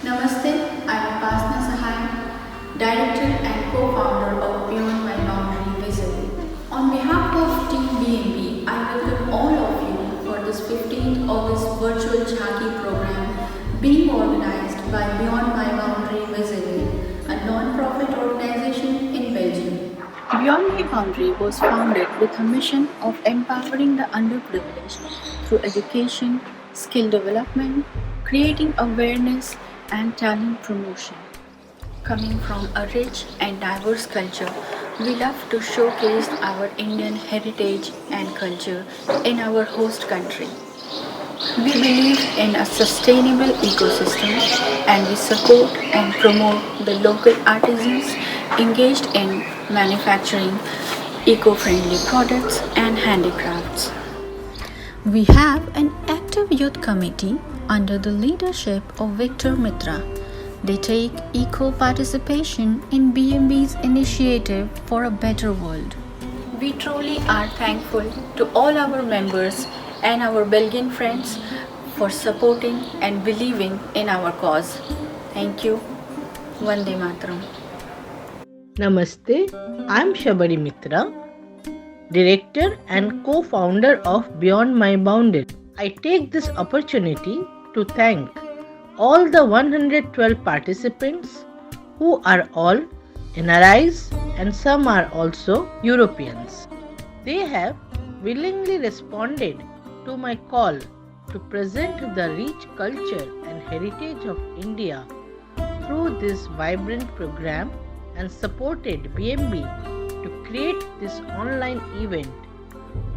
Namaste, I'm Upasna Sahai, Director and co-founder of Beyond My Boundary Visible. On behalf of Team BNB, I welcome all of you for this 15th August virtual Jhaki program being organized by Beyond My Boundary Visible, a non-profit organization in Belgium. Beyond My Boundary was founded with a mission of empowering the underprivileged through education, skill development, creating awareness, and talent promotion. Coming from a rich and diverse culture, we love to showcase our Indian heritage and culture in our host country. We believe in a sustainable ecosystem and we support and promote the local artisans engaged in manufacturing eco-friendly products and handicrafts. We have an active youth committee under the leadership of Victor Mitra. They take equal participation in BMB's initiative for a better world. We truly are thankful to all our members and our Belgian friends for supporting and believing in our cause. Thank you. Vande Mataram. Namaste, I'm Shabari Mitra, Director and co-founder of Beyond My Boundary. I take this opportunity to thank all the 112 participants who are all NRIs and some are also Europeans. They have willingly responded to my call to present the rich culture and heritage of India through this vibrant program and supported BMB to create this online event,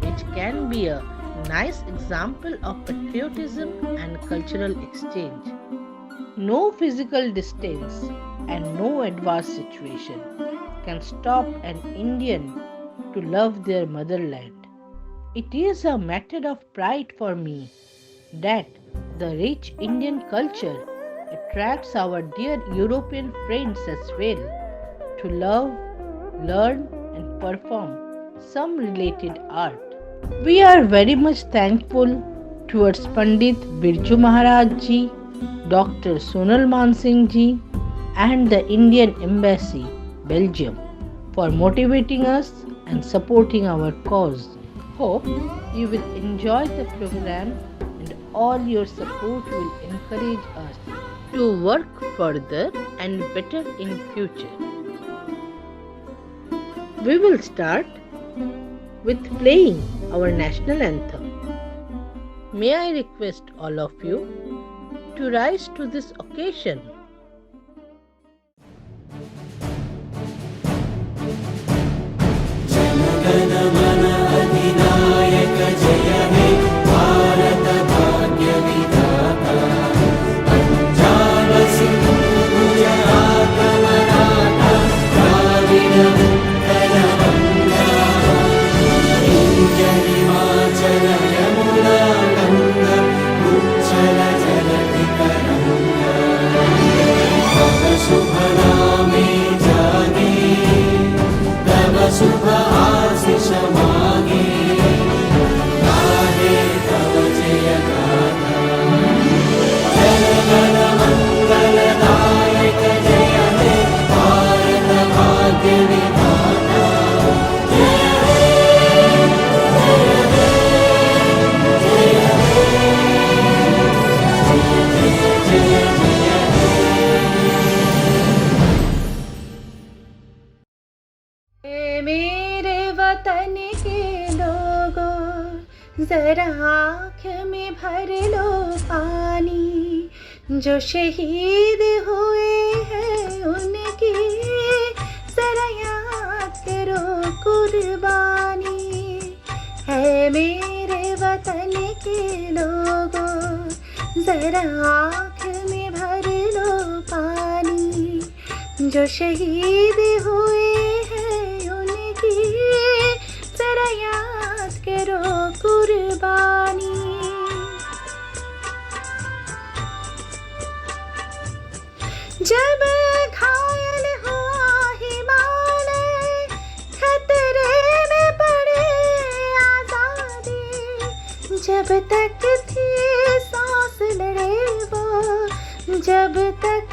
which can be a nice example of patriotism and cultural exchange. No physical distance and no adverse situation can stop an Indian to love their motherland. It is a matter of pride for me that the rich Indian culture attracts our dear European friends as well to love, learn and perform some related art. We are very much thankful towards Pandit Birju Maharaj ji, Dr. Sonal Mansingh ji and the Indian Embassy, Belgium for motivating us and supporting our cause. Hope you will enjoy the program and all your support will encourage us to work further and better in future. We will start with playing our national anthem. May I request all of you to rise to this occasion. मेरे वतन के लोगों जरा आँख में भर लो पानी जो शहीद हुए हैं उनकी जरा याद करो कुर्बानी है मेरे वतन के लोगों जरा आँख में भर लो पानी जो शहीद हुए जरा याद करो कुर्बानी जब घायल हुआ हिमालय खतरे में पड़े आजादी जब तक थी सांस लड़े वो जब तक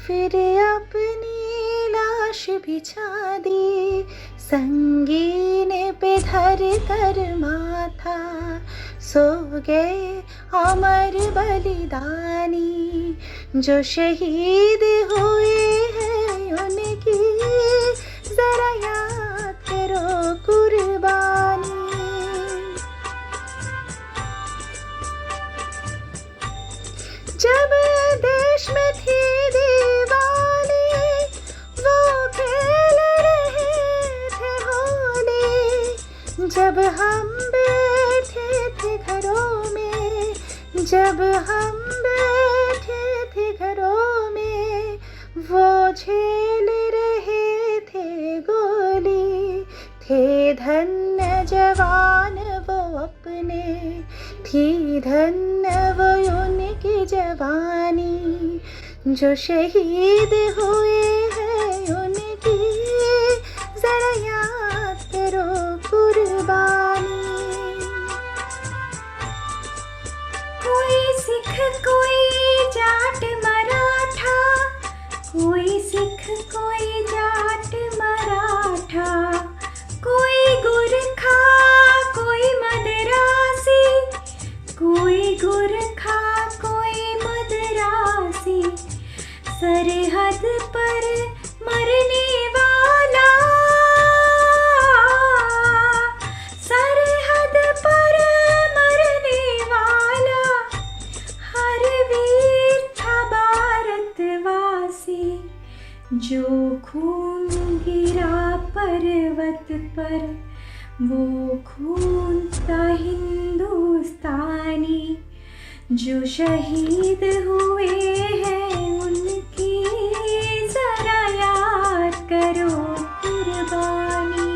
फिर अपनी लाश बिछा दी, संगीन पे धर कर माथा, सो गए अमर बलिदानी, जो शहीद हुए हैं उनकी जरा याद करो कुर्बानी। जब देश में थी दिवाली, वो खेल रहे थे होली, जब हम बैठे थे घरों में, जब हम बैठे थे घरों में, वो झेल रहे थे गोली, थे धन्य जवान वो अपने, थी धन्य वो उनकी जवानी, जो शहीद हुए हैं उनकी जरा याद करो कुर्बानी। कोई सिख कोई जाट मराठा, कोई सिख कोई जाट मराठा, कोई गुरखा कोई मदरासी, कोई गुरखा कोई मदरासी, सरहद पर मरने वाला, सरहद पर मरने वाला, हर वीर था भारतवासी, जो खून गिरा पर्वत पर, वो खून था हिंदुस्तानी, जो शहीद हुए हैं उनकी जरा याद करो कुर्बानी।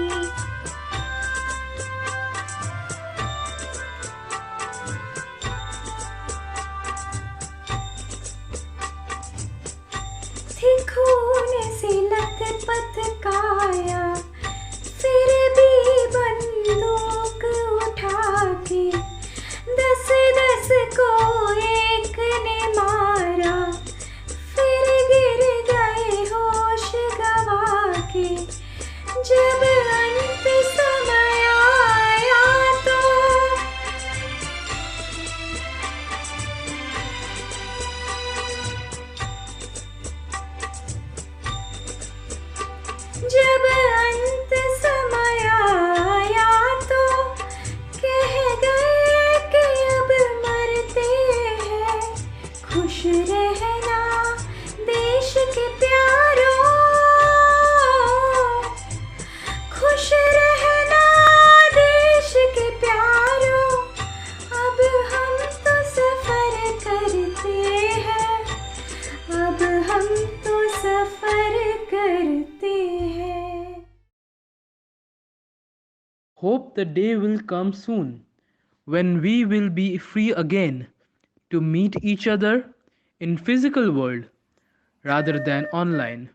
थी खून से लथपथ काया, फिर भी बंदूक उठा के 10-10 को एक ने मारा, फिर गिर गए होश गवा के, जब अंत समय आया तो जब अंत समय आया तो कह गए कि अब मरते हैं, खुश रहना देश के प्यारों, खुश रहना देश के प्यारों, अब हम तो सफर करते हैं, अब हम तो सफर करते हैं। Hope the day will come soon when we will be free again to meet each other in physical world rather than online.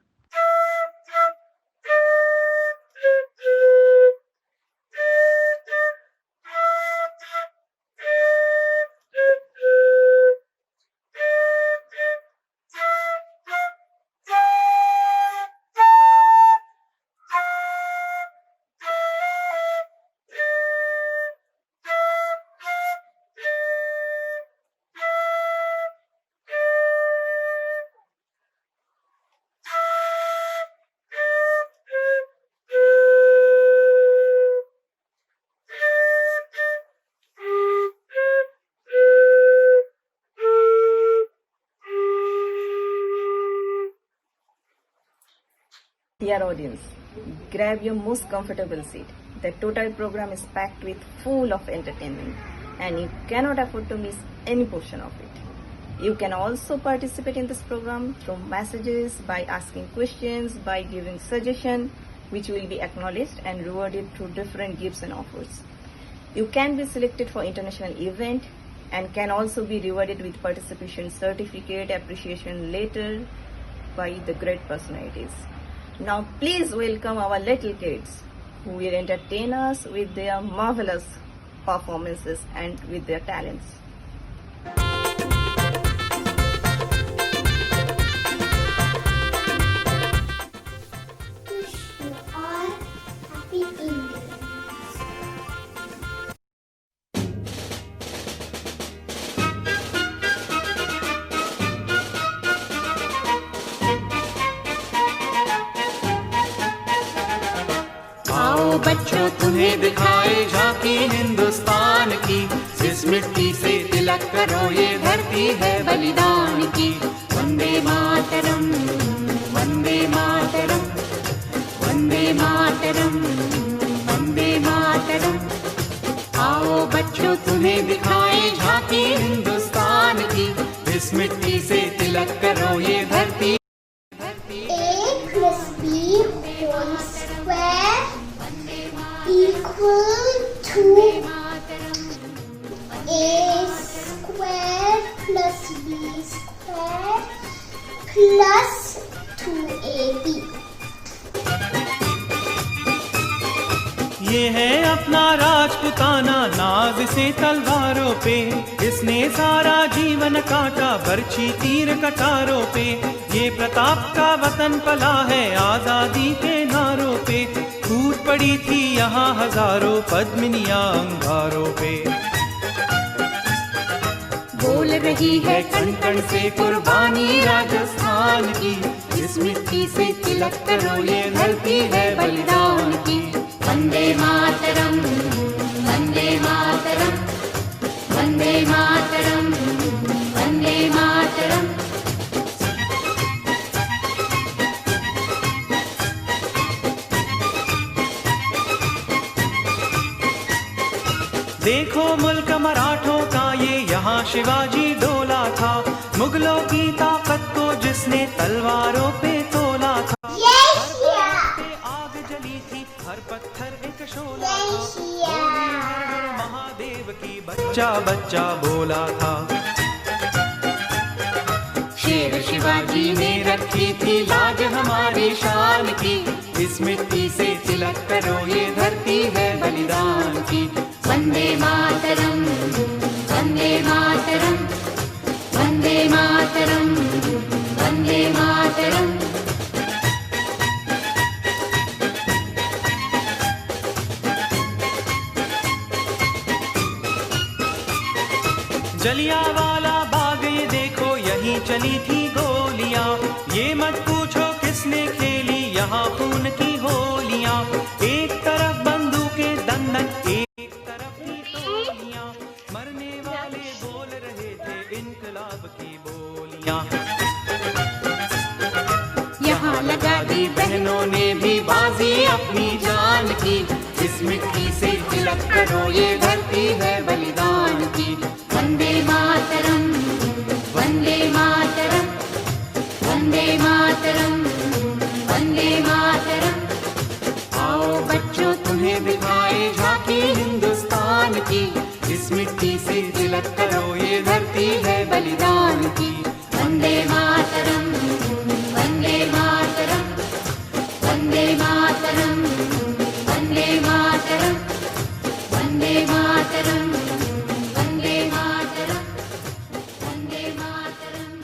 Dear audience, grab your most comfortable seat. The total program is packed with full of entertainment and you cannot afford to miss any portion of it. You can also participate in this program through messages, by asking questions, by giving suggestions, which will be acknowledged and rewarded through different gifts and offers. You can be selected for international event and can also be rewarded with participation certificate, appreciation letter by the great personalities. Now please welcome our little kids who will entertain us with their marvelous performances and with their talents. तुम्हें दिखाए झांकी हिंदुस्तान की। इस मिट्टी से तिलक करो ये धरती है बलिदान की। वंदे मातरम, वंदे मातरम, वंदे मातरम, वंदे मातरम। आओ बच्चों तुम्हें दिखाए झांकी हिंदुस्तान की। इस मिट्टी से तिलक करो ये धरती। A plus B whole square equal to A square plus B square plus 2AB. ये है अपना राजपुताना नाज से तलवारों पे। इसने सारा जीवन काटा बरछी तीर कटारों पे। ये प्रताप का वतन पला है आजादी के नारों पे। टूट पड़ी थी यहाँ हजारों पद्मिनियां अंगारों पे। बोल रही है कण कण से कुर्बानी राजस्थान की। इस मिट्टी से तिलक करो ये धरती है बलिदान की। वंदे मातरम, वंदे मातरम, वंदे मातरम, वंदे मातरम। देखो मुल्क मराठों का ये यहाँ शिवाजी डोला था। मुगलों की ताकत को जिसने तलवारों पे तोला था। आग जली थी हर पत्थर एक शोला था। महादेव की बच्चा बच्चा बोला था। शेर शिवाजी ने रखी थी लाज हमारी शान की। इस मिट्टी से तिलक करो ये धरती है बलिदान की। वंदे मातरम, वंदे मातरम, वंदे मातरम, वंदे मातरम। जलियांवाला बाग ये देखो यहीं चली थी गोलियां। ये मत पूछो किसने खेली यहाँ खून की होलियां। एक तरफ बंदूकें दंदन एक तरफ थी टोलियां। मरने वाले बोल रहे थे इनकलाब की बोलियां। यहाँ लगा दी बहनों ने भी बाजी अपनी जान की। इस मिट्टी से तिलक करो ये धरती है बलिदान की। वंदे मातरम, वंदे मातरम, वंदे मातरम, वंदे मातरम। आओ बच्चों तुम्हें दिखाए झांकी हिंदुस्तान की। इस मिट्टी से तिलक करो ये धरती है बलिदान की। वंदे मातरम, वंदे मातरम, वंदे मातरम, वंदे मातरम, वंदे मातरम, वंदे मातरम, वंदे मातरम, वंदे मातरम।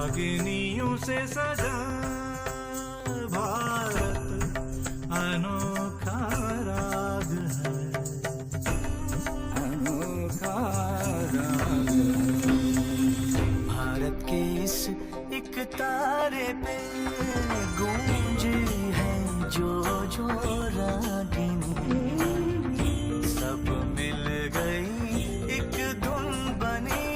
रागिनियों से सजा भारत अनोखा राग है, अनोखा राग है। भारत के इस एक तारे पे गूंज है जो जो रागिनी, सब मिल गई एक धुन बनी।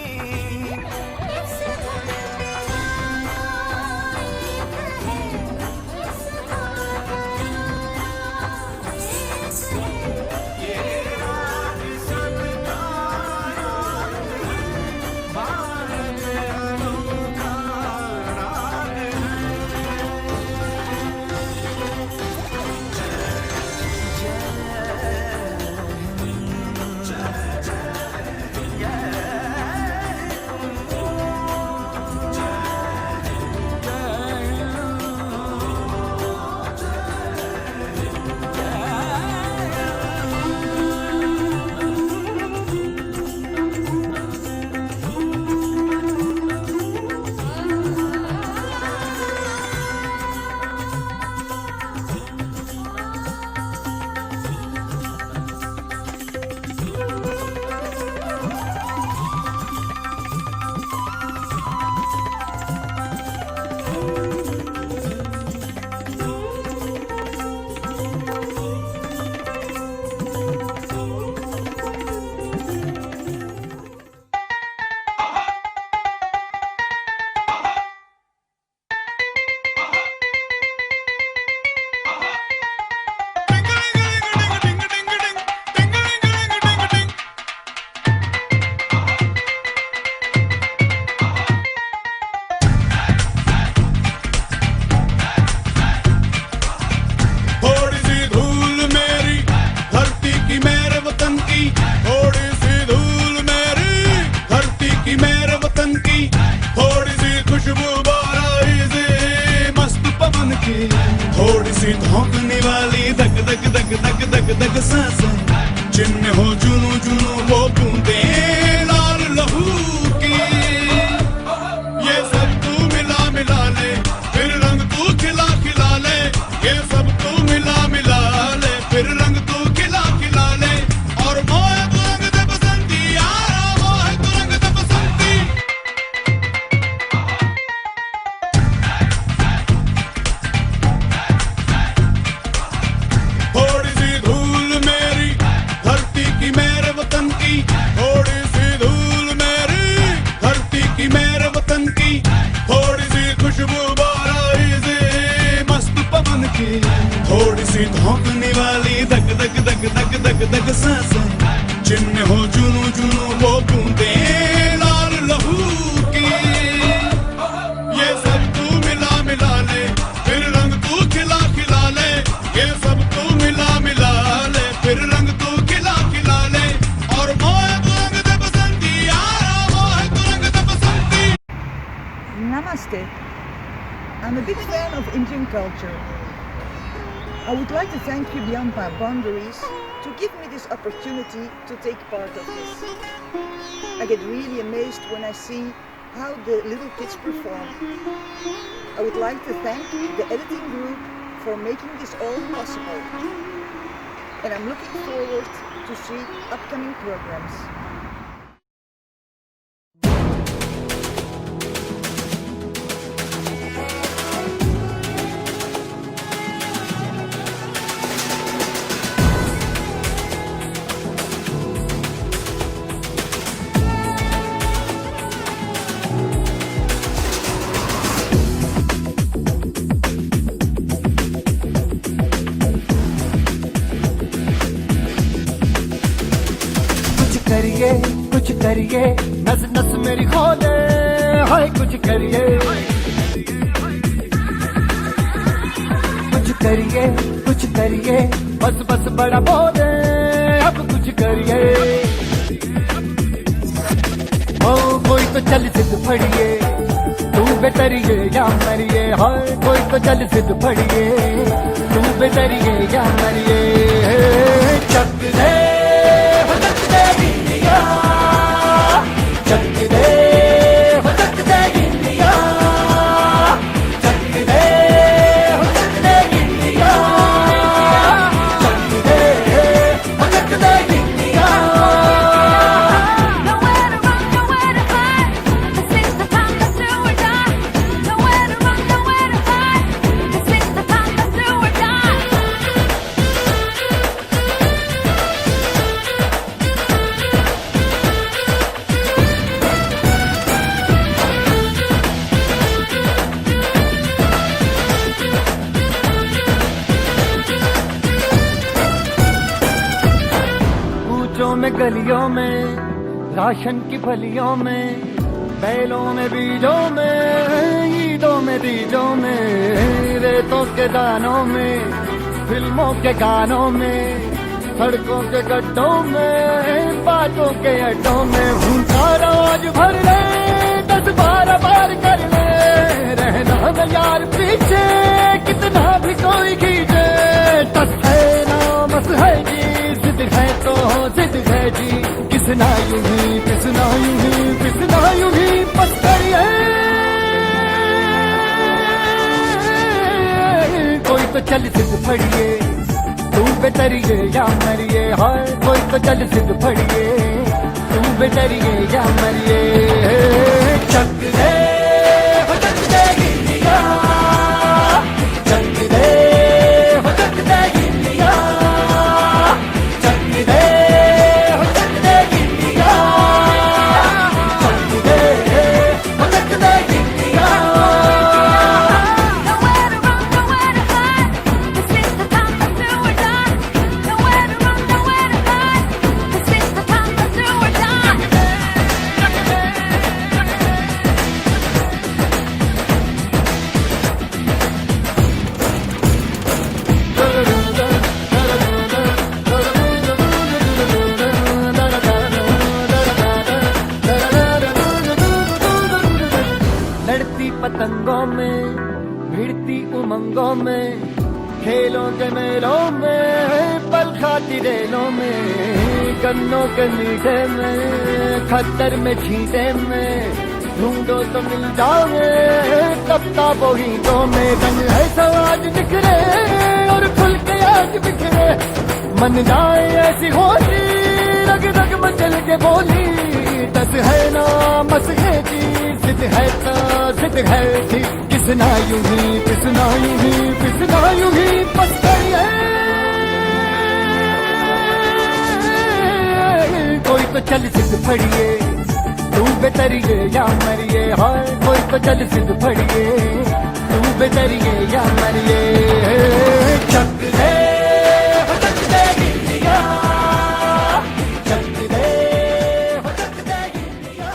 थोड़ी सी धौंकने वाली धक धक धक धक धक धक सांसें, जिनमें हो जुनू जुनू वो बूंदें लाल लहू की। ये सब तू मिला मिला ले, फिर रंग तू खिला खिला ले। ये सब तू मिला मिला ले, फिर रंग तू खिला खिला ले। और मोह तू रंग दे बसंती यारा, मोह तू रंग दे बसंती। थोड़ी सी धूल मेरी धरती की मेरे वतन की, थोड़ी सी धूल मेरी धरती की मेरे वतन की। थोड़ी सी खुशबू बाराई से मस्त पवन की, थोड़ी सी धौंकने वाली धक धक धक धक धक धक सांसें, जिनमें हो जुनू जुनू वो बूंदें लाल लहू की। ये सब तू मिला मिला ले, फिर रंग तू खिला खिला ले। ये सब तू मिला मिला ले, फिर रंग तू खिला खिला ले। और मोह तू रंग दे बसंती यारा, मोह तू रंग दे बसंती। Namaste. I'm a big fan of Indian culture. I would like to thank you Beyond My Boundaries to give me this opportunity to take part of this. I get really amazed when I see how the little kids perform. I would like to thank the editing group for making this all possible. And I'm looking forward to see upcoming programs. कुछ करिए नस नस मेरी खोले, हाय कुछ करिए। कुछ करिए बस बस बड़ा बोले, अब कुछ करिए। ओ कोई तो चल सिद्ध फड़िए, तू बेतरिए या मरिए। हाय कोई तो चल सिद्ध फड़िए, तू बेतरिए या मरिए। चक दे इंडिया, चक दे इंडिया। गलियों में गलियों में, राशन की फलियों में, बैलों में बीजों में, ईदों में दीजों में, रेतों के दानों में, फिल्मों के गानों में, सड़कों के गड्ढों में, बातों के अड्डों में, भूखा रोज भर ले 10-12 बार कर ले, रहना न यार पीछे कितना भी कोई खींचे, टस है ना मस है जी, जिद है तो जिद है जी, किसना यूं ही पिसना यूं ही पिसना यूं ही बस करिए, कोई तो चल सिद्ध फड़िए, तू बेतरिए या मरिए, हाय कोई तो चल सिद्ध फड़िए, तू बेतरिए या मरिए, चक दे हो चक दे गिलिया, चक दे हो चक दे गिलिया, चक दे हो चक दे गिलिया, चक दे हो चक दे गिलिया। लड़ती पतंगों में, भिड़ती उमंगों में, खेलों के मेलों में, पल खाती रेलों में, गन्नों के मीठे में, खद्दर में छींटे में, ढूंढो तो मिल जाओगे, किताबों हीटों में, रंग है सब आज बिखरे और खुल के आज बिखरे, मन जाए ऐसी होली, रग रग मचल के बोली, दस है ना मस है जी, जिद है तो जिद है जी, किसना यूं ही पिसना यूं ही पिसना यूं ही बस करिए, कोई तो चल सिद्ध फड़िए, तू बेतरिए या मरिए, हाय कोई तो चल सिद्ध फड़िए, तू बेतरिए या मरिए, चक दे हो चक दे गिलिया, चक दे हो चक दे गिलिया।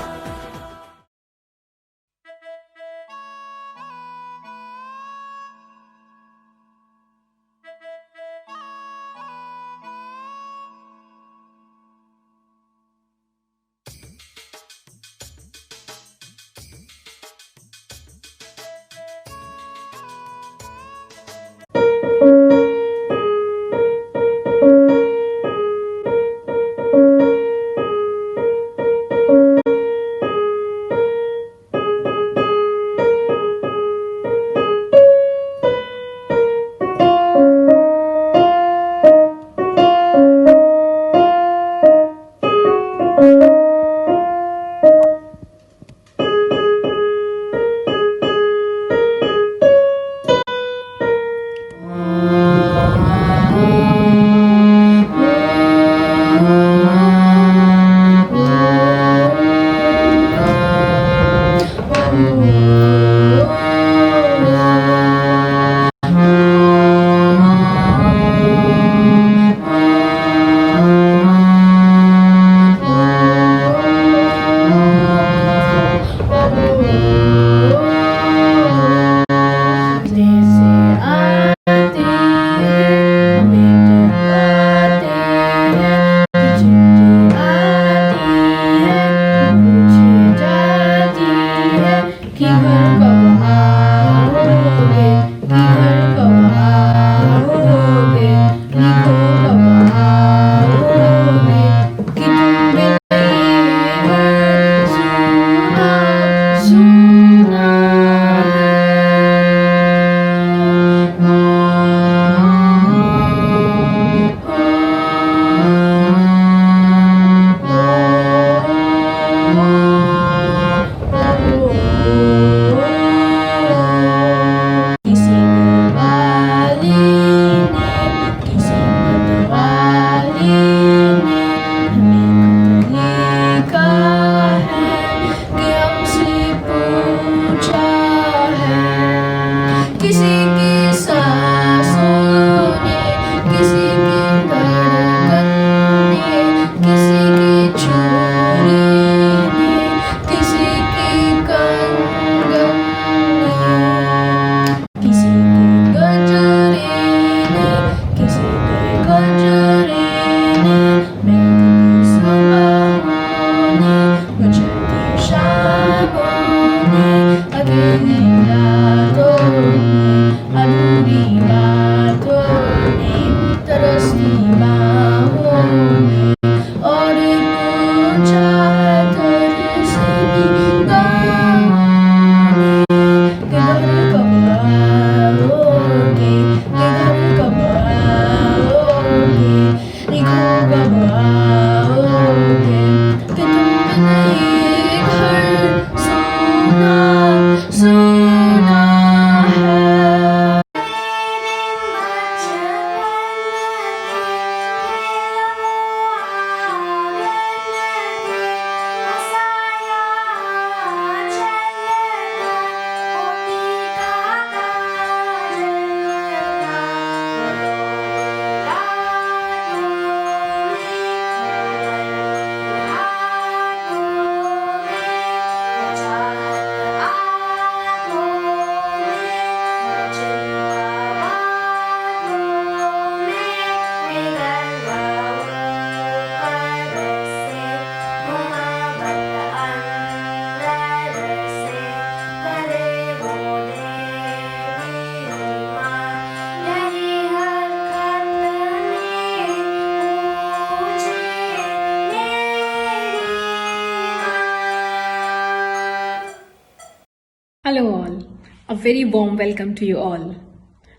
Hello all, a very warm welcome to you all.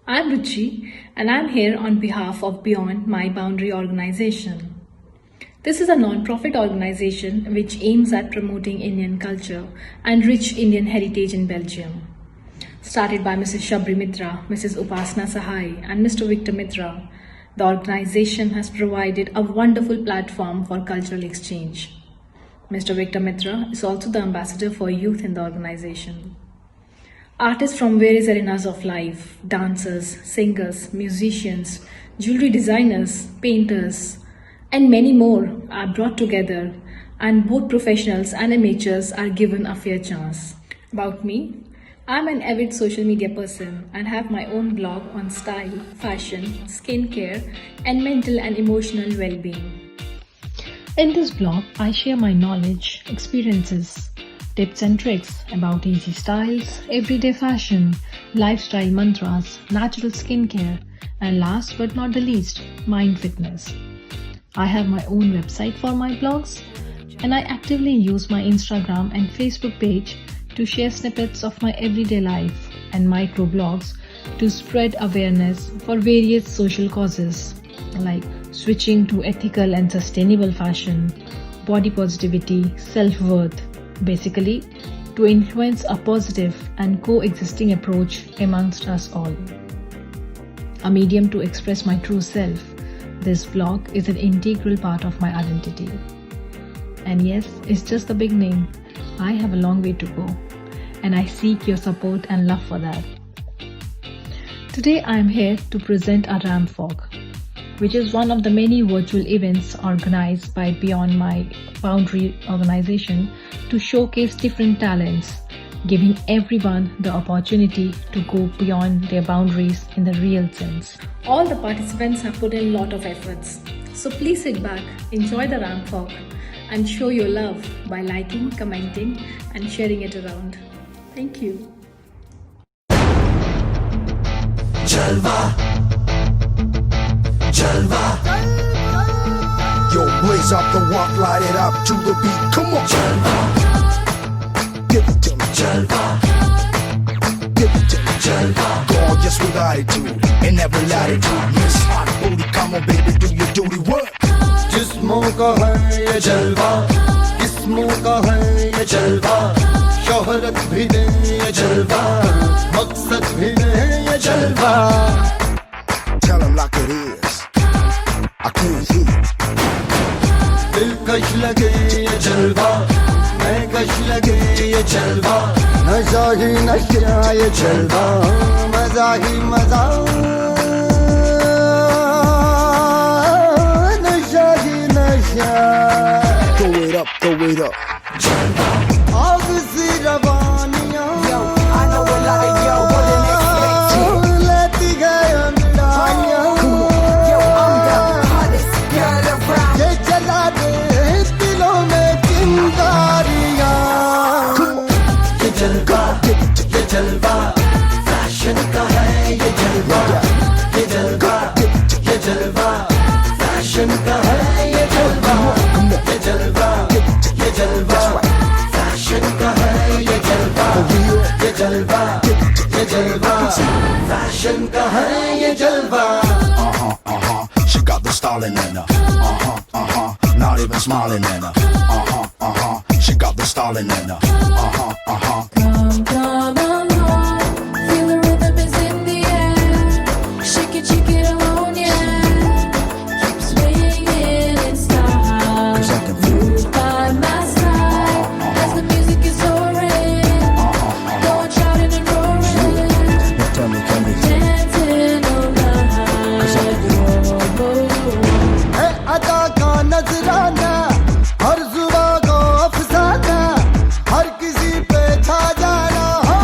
I'm Ruchi and I'm here on behalf of Beyond My Boundary organization. This is a non-profit organization which aims at promoting Indian culture and rich Indian heritage in Belgium. Started by Mrs. Shabri Mitra, Mrs. Upasna Sahai and Mr. Victor Mitra, the organization has provided a wonderful platform for cultural exchange. Mr. Victor Mitra is also the ambassador for youth in the organization. Artists from various arenas of life, dancers, singers, musicians, jewelry designers, painters, and many more are brought together, and both professionals and amateurs are given a fair chance. About me, I'm an avid social media person and have my own blog on style, fashion, skincare, and mental and emotional well-being. In this blog, I share my knowledge, experiences, tips and tricks about easy styles, everyday fashion, lifestyle mantras, natural skincare, and last but not the least, mind fitness. I have my own website for my blogs, and I actively use my Instagram and Facebook page to share snippets of my everyday life and microblogs to spread awareness for various social causes like switching to ethical and sustainable fashion, body positivity, self-worth, basically to influence a positive and coexisting approach amongst us all. A medium to express my true self, this blog is an integral part of my identity. And yes, it's just the beginning. I have a long way to go, and I seek your support and love for that. Today I am here to present a Ramp Walk, which is one of the many virtual events organized by Beyond My Boundary organization to showcase different talents, giving everyone the opportunity to go beyond their boundaries in the real sense. All the participants have put in a lot of efforts, so please sit back, enjoy the Ramp Walk, and show your love by liking, commenting, and sharing it around. Thank you. Jalwa, Jalwa. Yo, blaze up the walk, light it up to the beat. Come on, Jalwa. Give it to me, Jalwa. Give it to me, Jalwa. Gorgeous with attitude in every latitude. Miss hot booty, come on, baby, do your duty work. जिस्मों का है ये जलवा, किस्मों का है ये जलवा, शोहरत भी दे ये जलवा, मकसद भी दे ये जलवा. Tell him like it is, I can't hear. दिलकश लगे ये जलवा, मैं कश लगे ये जलवा, नशा ही नशा ये जलवा, मजा ही मजा, नशा ही नशा. Throw it up, throw it up. आग सी रवानियां, I know a lot of y'all wouldn't expect it. लेती गए अंगड़ाइयां. Yo, I'm the hottest girl around. ये जला दे दिलों में चिंगारियां. ये जलवा, ये जलवा, फैशन का है ये जलवा. ये जलवा, ये जलवा, फैशन का है ये जलवा. ये जलवा, ये जलवा, फैशन का है ये जलवा. ये जलवा, ये जलवा, फैशन का है ये जलवा. She got the styling in her. Not even smiling in her. She got the styling in her. Come, come along, feel the rhythm is in the air. Shake it alone, yeah. Keep swinging in style. Move by my side as the music is soaring. Go on shouting and roaring. Tell me, Dancing all night. है अदा का नजराना, हर जुबां को अफसाना, हर किसी पे छा जाना. हो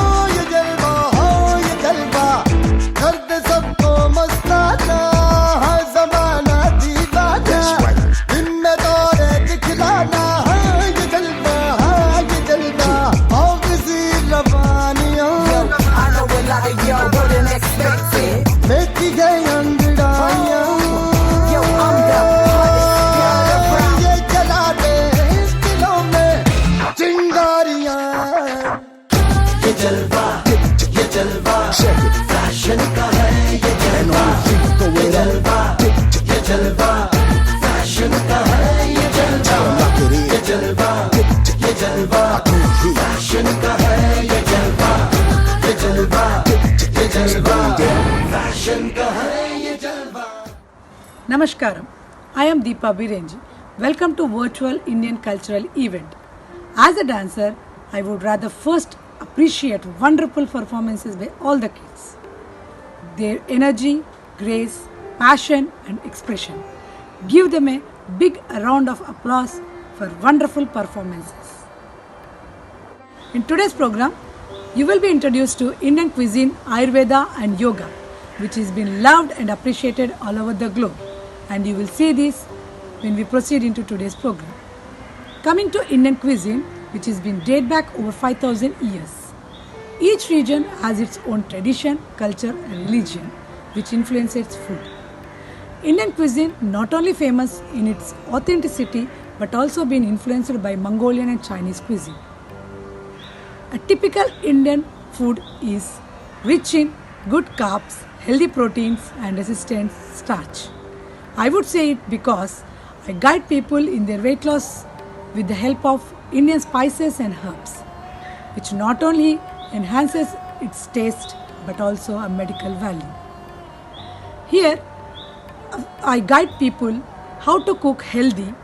Namaskaram, I am Deepa Birenji. Welcome to virtual Indian cultural event. As a dancer, I would rather first appreciate wonderful performances by all the kids. Their energy, grace, passion and expression. Give them a big round of applause for wonderful performances. In today's program, you will be introduced to Indian cuisine, Ayurveda and yoga, which has been loved and appreciated all over the globe. And you will see this when we proceed into today's program. Coming to Indian cuisine, which has been dated back over 5,000 years. Each region has its own tradition, culture and religion, which influence its food. Indian cuisine not only famous in its authenticity, but also been influenced by Mongolian and Chinese cuisine. A typical Indian food is rich in good carbs, healthy proteins and resistant starch. I would say it because I guide people in their weight loss with the help of Indian spices and herbs, which not only enhances its taste but also a medical value. Here, I guide people how to cook healthy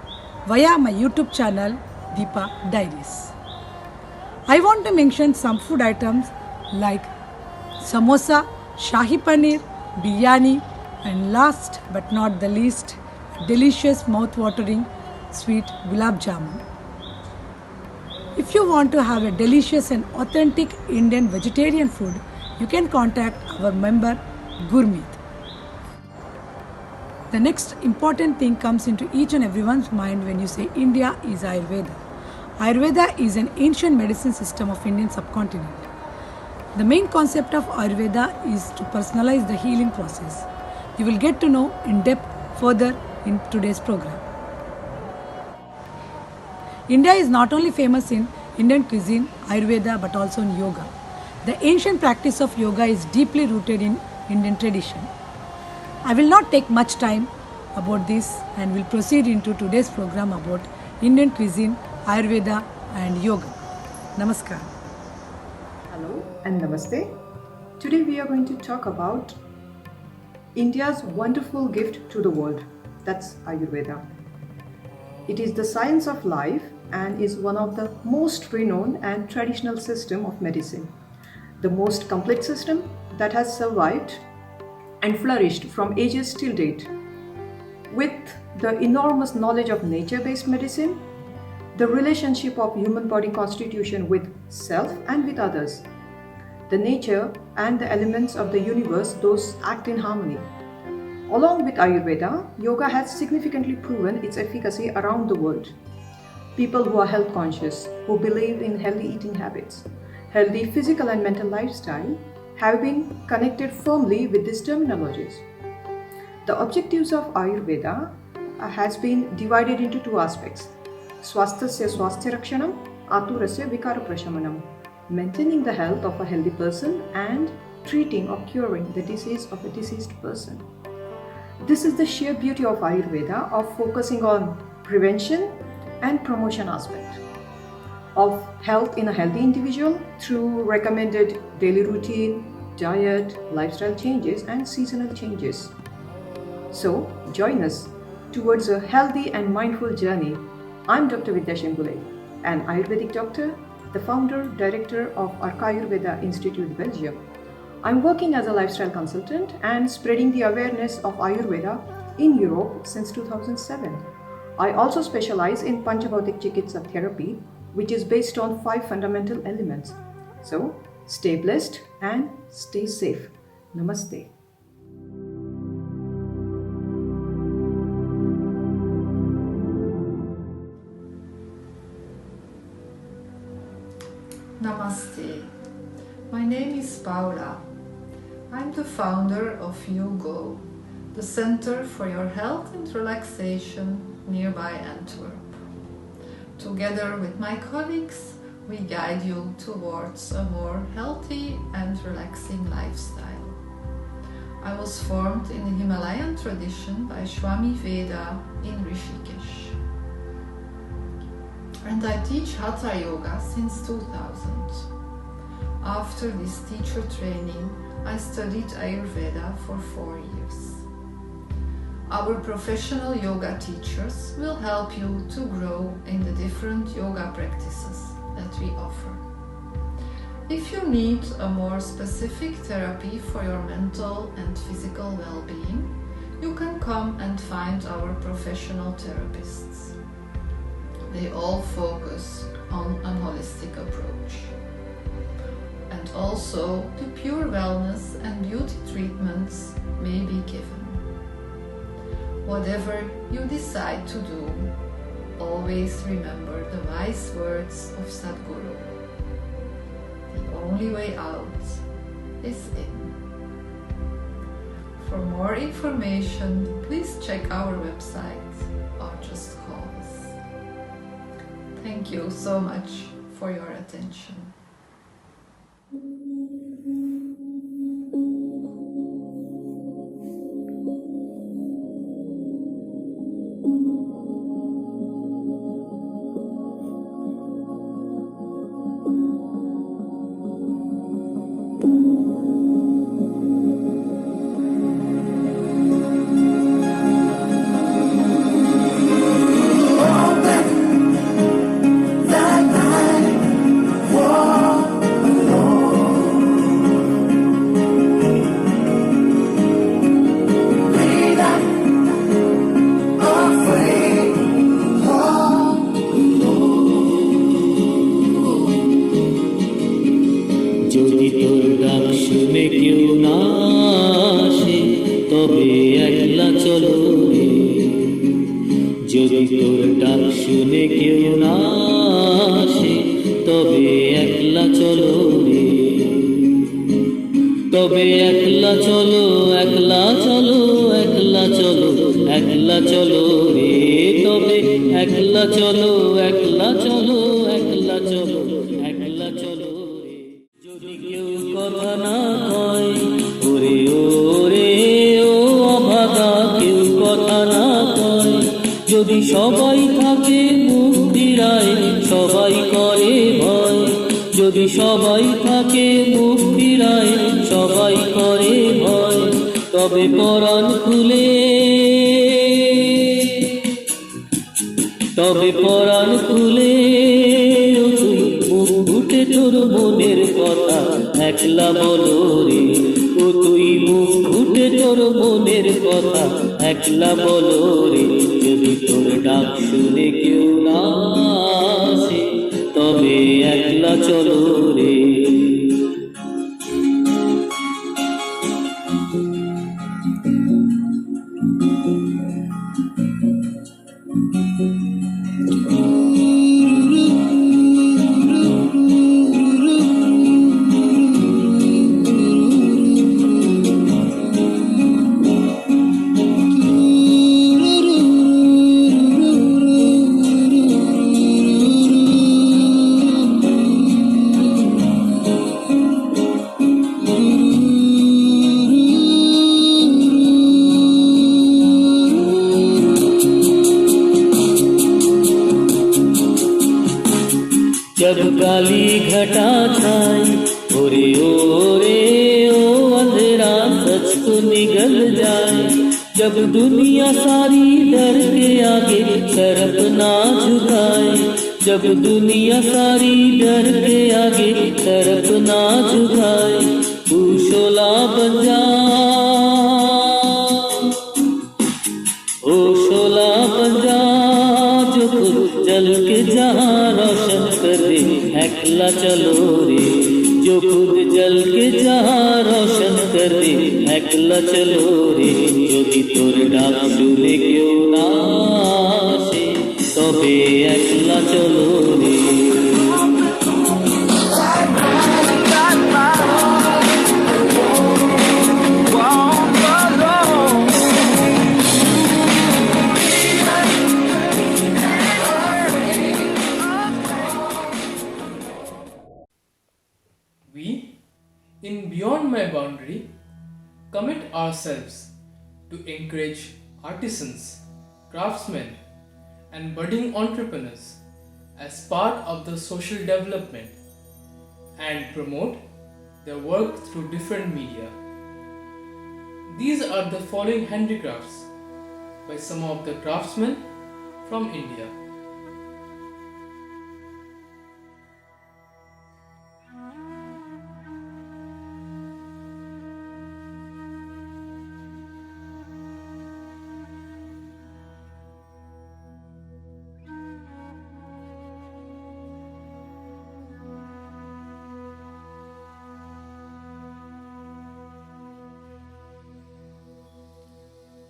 via my YouTube channel Deepa Diaries. I want to mention some food items like samosa, shahi paneer, biryani and last but not the least, delicious mouth-watering sweet gulab jamun. If you want to have a delicious and authentic Indian vegetarian food, you can contact our member Gurmeet. The next important thing comes into each and everyone's mind when you say India is Ayurveda. Ayurveda is an ancient medicine system of Indian subcontinent. The main concept of Ayurveda is to personalize the healing process. You will get to know in depth further in today's program. India is not only famous in Indian cuisine, Ayurveda, but also in yoga. The ancient practice of yoga is deeply rooted in Indian tradition. I will not take much time about this and will proceed into today's program about Indian cuisine, Ayurveda and yoga. Namaskar. Hello and Namaste. Today we are going to talk about India's wonderful gift to the world, that's Ayurveda. It is the science of life and is one of the most renowned and traditional system of medicine. The most complete system that has survived and flourished from ages till date. With the enormous knowledge of nature-based medicine, the relationship of human body constitution with self and with others, the nature and the elements of the universe, those act in harmony. Along with Ayurveda, yoga has significantly proven its efficacy around the world. People who are health conscious, who believe in healthy eating habits, healthy physical and mental lifestyle, have been connected firmly with these terminologies. The objectives of Ayurveda has been divided into two aspects: Swasthasya Swasthya Rakshanam, Aturasya Vikara Prashamanam, maintaining the health of a healthy person and treating or curing the disease of a diseased person. This is the sheer beauty of Ayurveda, of focusing on prevention and promotion aspect of health in a healthy individual through recommended daily routine, diet, lifestyle changes and seasonal changes. So join us towards a healthy and mindful journey. I'm Dr. Vidya Shengule, an Ayurvedic doctor, the founder, director of Ayurveda Institute, Belgium. I'm working as a lifestyle consultant and spreading the awareness of Ayurveda in Europe since 2007. I also specialize in Panchabautik Chikitsa therapy, which is based on 5 fundamental elements. So, stay blessed and stay safe. Namaste. Namaste. My name is Paula. I'm the founder of YouGo, the Center for Your Health and Relaxation nearby Antwerp. Together with my colleagues, we guide you towards a more healthy and relaxing lifestyle. I was formed in the Himalayan tradition by Swami Veda in Rishikesh. And I teach Hatha Yoga since 2000. After this teacher training, I studied Ayurveda for 4 years. Our professional yoga teachers will help you to grow in the different yoga practices that we offer. If you need a more specific therapy for your mental and physical well-being, you can come and find our professional therapists. They all focus on a holistic approach. And also, the pure wellness and beauty treatments may be given. Whatever you decide to do, always remember the wise words of Sadhguru. The only way out is in. For more information, please check our website or just call us. Thank you so much for your attention. যদি তোর ডাক শুনে কেউ না আসে তবে একলা চলো রে, যদি তোর ডাক শুনে কেউ না আসে তবে একলা চলো রে, তবে একলা চলো একলা চলো একলা চলো একলা চলো রে, তবে একলা চলো একলা চলো একলা চলো একলা চলো রে। যদি কেউ কথা না কয় ওরে ওরে ও অভাগা, কেউ কথা না কয়, যদি সবাই থাকে মুক্তিরায় সবাই করে ভয়, যদি সবাই থাকে মুক্তিরায় সবাই করে ভয়, তবে পরাণ খুলে তবে পরাণ খুলে তুই মুখ ফুটে তোর মনের কথা একলা বলো রে, ও তুই মুখ ফুটে তোর মনের কথা একলা বলো রে, যদি তোর ডাক শুনে কেউ না আসে তবে একলা চলো রে। जब काली घटा छाई ओरे ओरे ओ अंधेरा सच को निगल जाए, जब दुनिया सारी डर के आगे सर अपना झुकाए, जब दुनिया सारी डर के आगे सर अपना झुकाए, तू शोला बन जा ओ शोला बन जा, जो खुद जल के जहाँ रोशन कर दे একলা চলো রে, जो खुद जल के जहाँ रोशन कर दे একলা চলো রে, যদি তোর ডাক শুনে কেউ না আসে তবে একলা চলো রে। We, in Beyond My Boundary, commit ourselves to encourage artisans, craftsmen, and budding entrepreneurs as part of the social development and promote their work through different media. These are the following handicrafts by some of the craftsmen from India.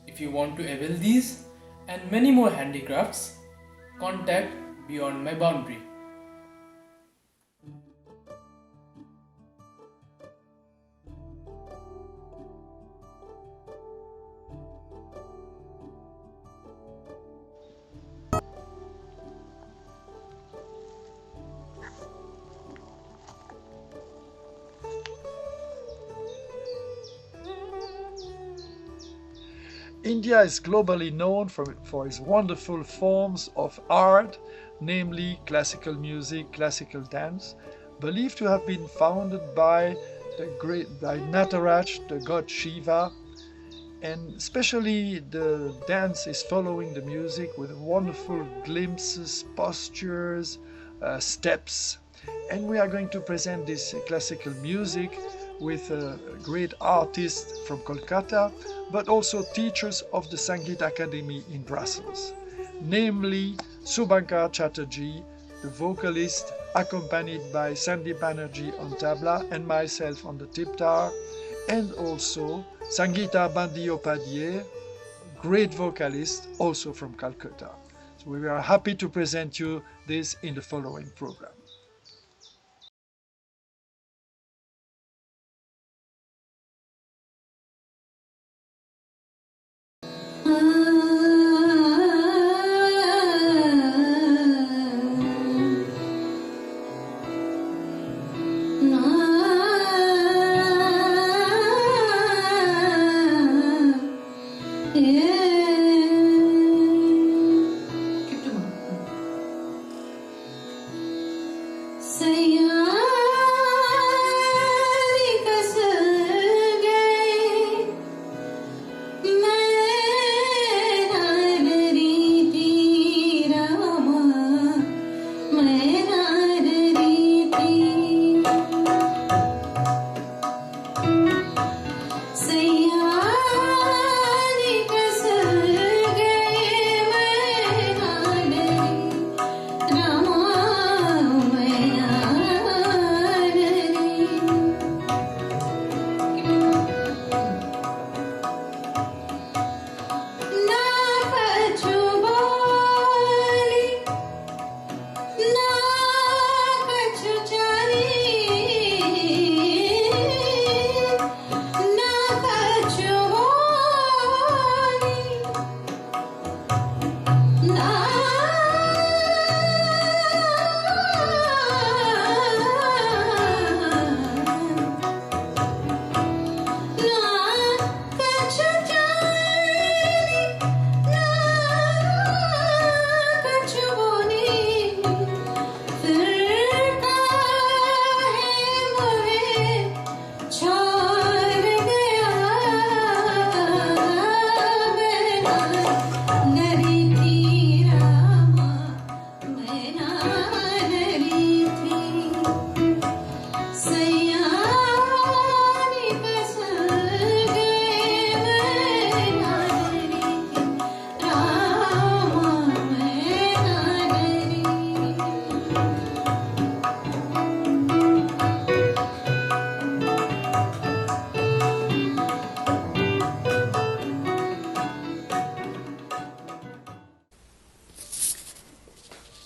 If you want to avail these and many more handicrafts, contact Beyond My Boundary. India is globally known for its wonderful forms of art, namely classical music, classical dance, believed to have been founded by Nataraj, the god Shiva, and especially the dance is following the music with wonderful glimpses, postures, steps, and we are going to present this classical music with a great artist from Kolkata, but also teachers of the Sangeet Academy in Brussels, namely Subhankar Chatterjee, the vocalist, accompanied by Sandeep Banerjee on tabla and myself on the tiptar, and also Sangeeta Bandyopadhyay, great vocalist, also from Calcutta. So we are happy to present you this in the following program.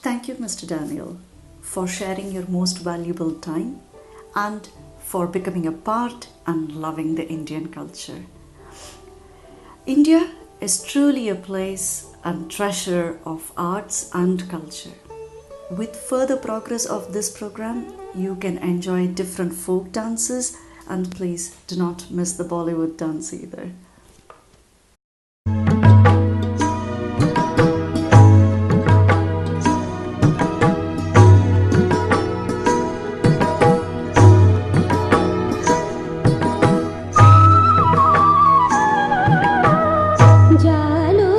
Thank you, Mr. Daniel, for sharing your most valuable time and for becoming a part and loving the Indian culture. India is truly a place and treasure of arts and culture. With further progress of this program, you can enjoy different folk dances, and please do not miss the Bollywood dance either. जालो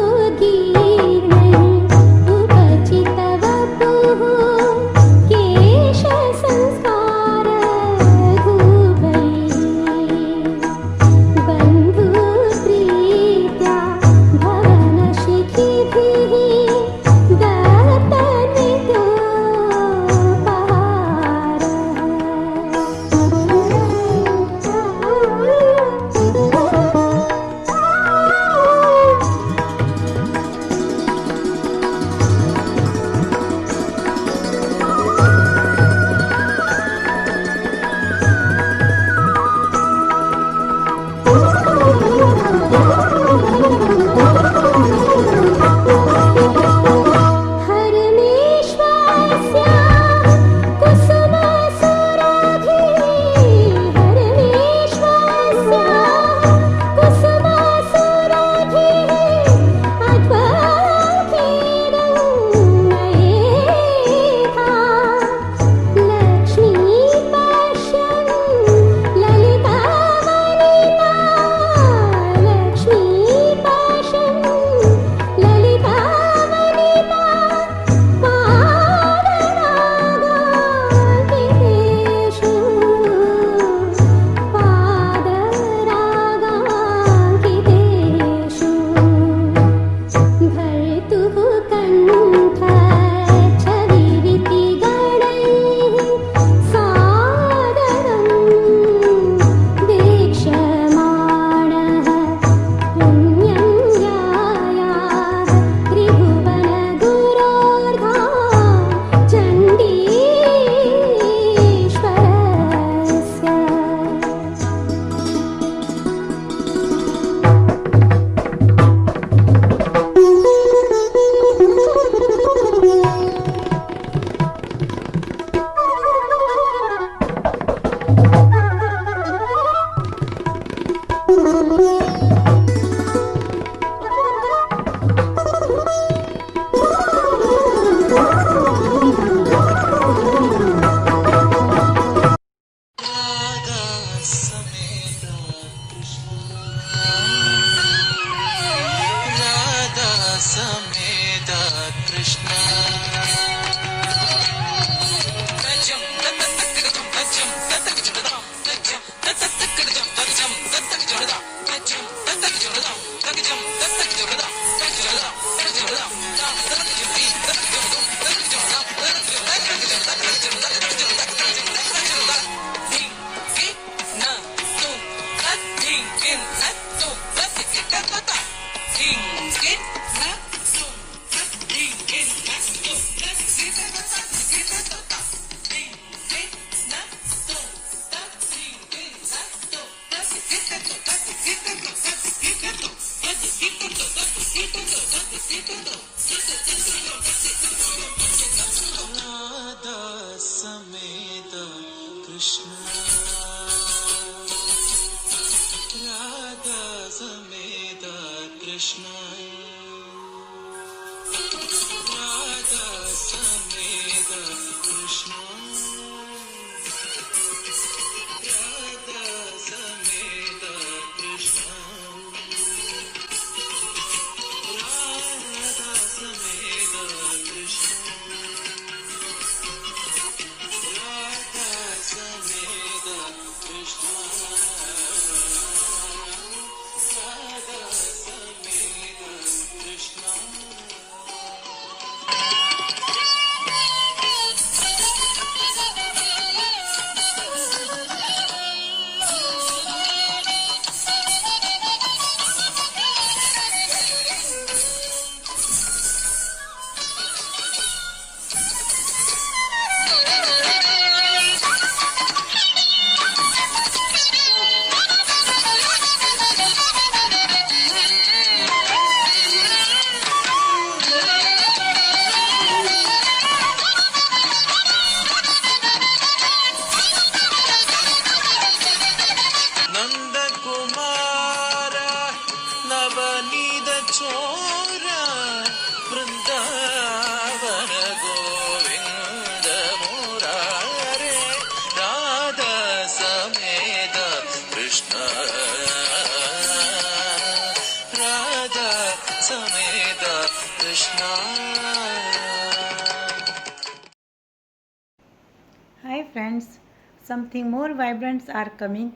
Hi friends, something more vibrant are coming.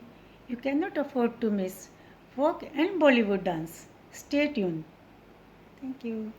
You cannot afford to miss folk and Bollywood dance. Stay tuned. Thank you.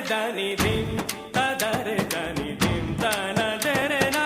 దని దిం తదరే దని దిం తన జరనా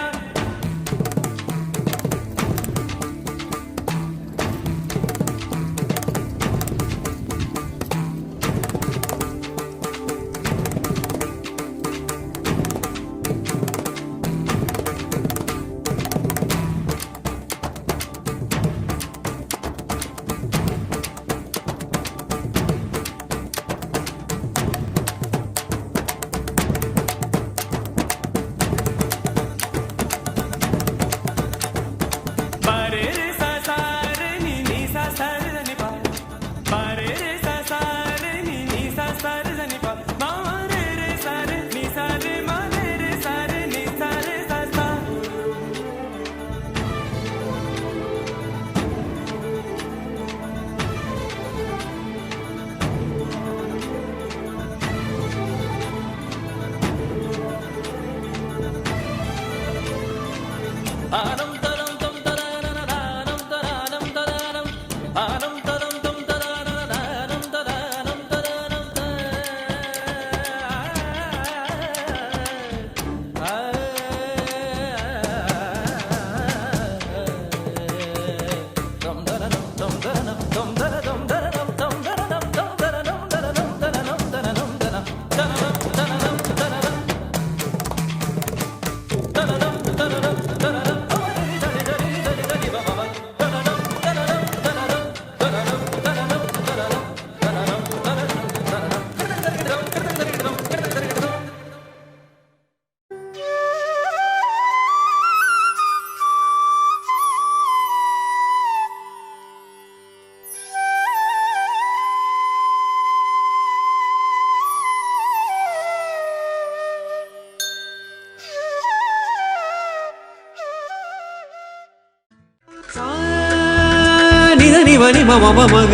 నిదని వని మమ మగ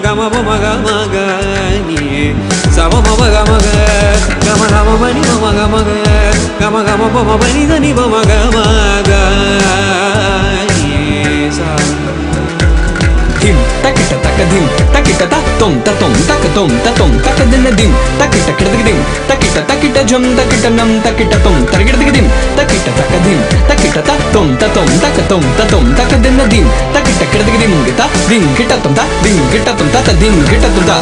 గమ మగ మగ నీ సమ మగ మగ గమ గమ మని మగ మగ గమ గమ మమ మని దని మగ మగ నీ సా dim takita takadim takita tatom tatom takatom tatom takadinadim takita kirdidim takita takita jam takita nam takita tom targirdidim takita takadim takita tatom tatom takatom tatom takadinadim takita kirdidim gita ding gita tom ta ding gita tom ta ding gita tom ta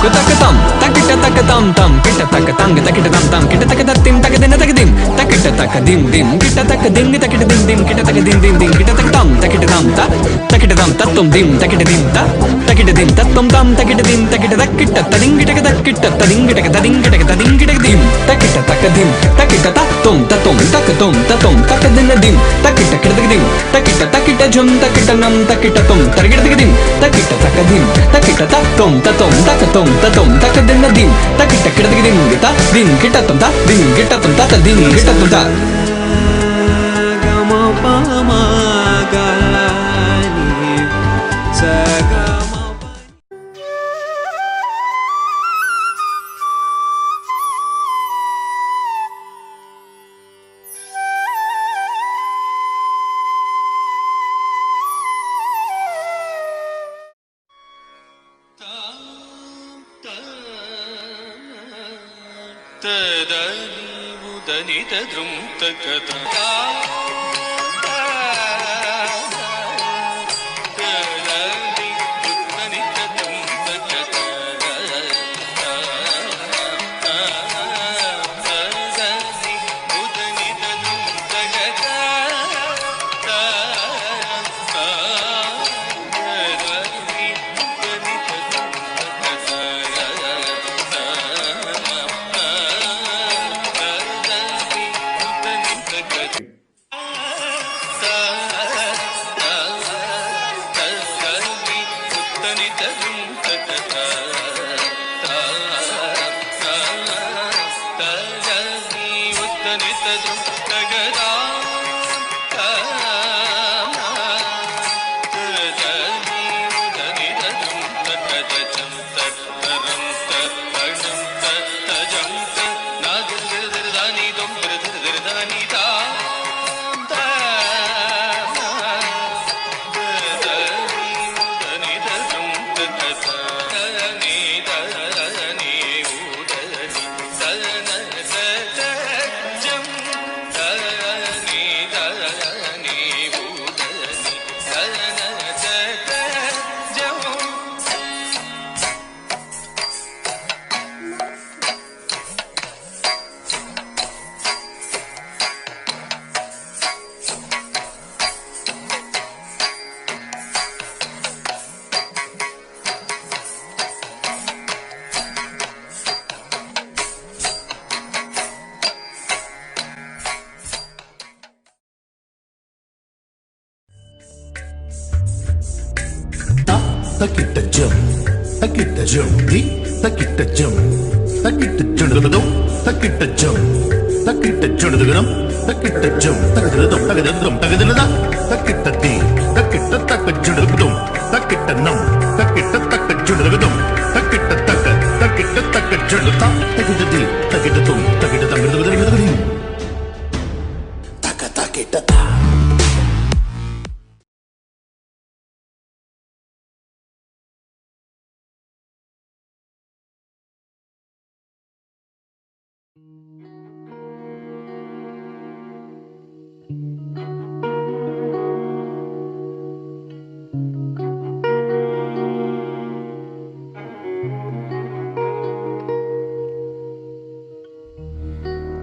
Kutakatam, takita takatam tam, kita takatang, takita tam tam, kita takatatim, takadina takadim, takita takadim dim, kita takadim, takita dim dim, kita takadim dim dim, kita takatam, takita tam ta, takita tam tatum dim, takita dim ta, takita dim tatum tam, takita dim, takita takita tading, kita tading, kita tading, kita dim, takita takadim, takita tatum tatum, takatum tatum, takadina dim, takita kirdidim, takita takita jum, takita nam, takita tum, targirdidim, takita takadim, takita tatum tatum, takatum tatum takadinadim takita kirdidim gita din kita tum ta din kita tum ta din kita tum ta gama pa ma ga ni sa ga ma takita jum, takita jum, takita jum, takita jum, takita jum, takita jum, takita jum, takita di, takita takajum, takita nam, takita takajum, takita takajum, takita di, takita tum, takita tam, takita ta.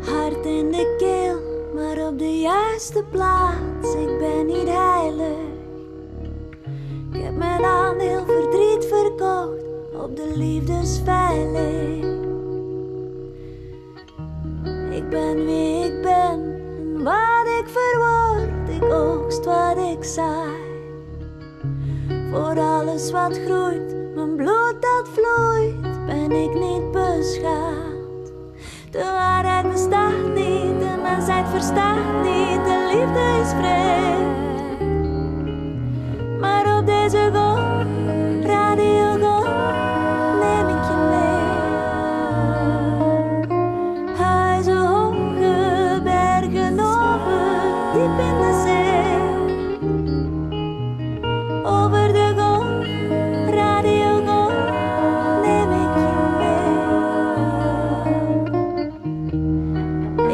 Hart in de keel, maar op de juiste plaats. Ik ben niet heilig. Ik heb mijn aandeel verdriet verkocht op de liefdesveiling. Ik ben wie ik ben en wat ik verwoord, ik oogst wat ik zaai. Voor alles wat groeit, mijn bloed dat vloeit, ben ik niet beschaamd. De waarheid bestaat niet, de mensheid verstaat niet, de liefde is vreemd. Maar op deze golf, radiogolf, neem ik je mee. Huizen, hoge bergen over, diep in de zee. Over de golf, radiogolf, neem ik je mee.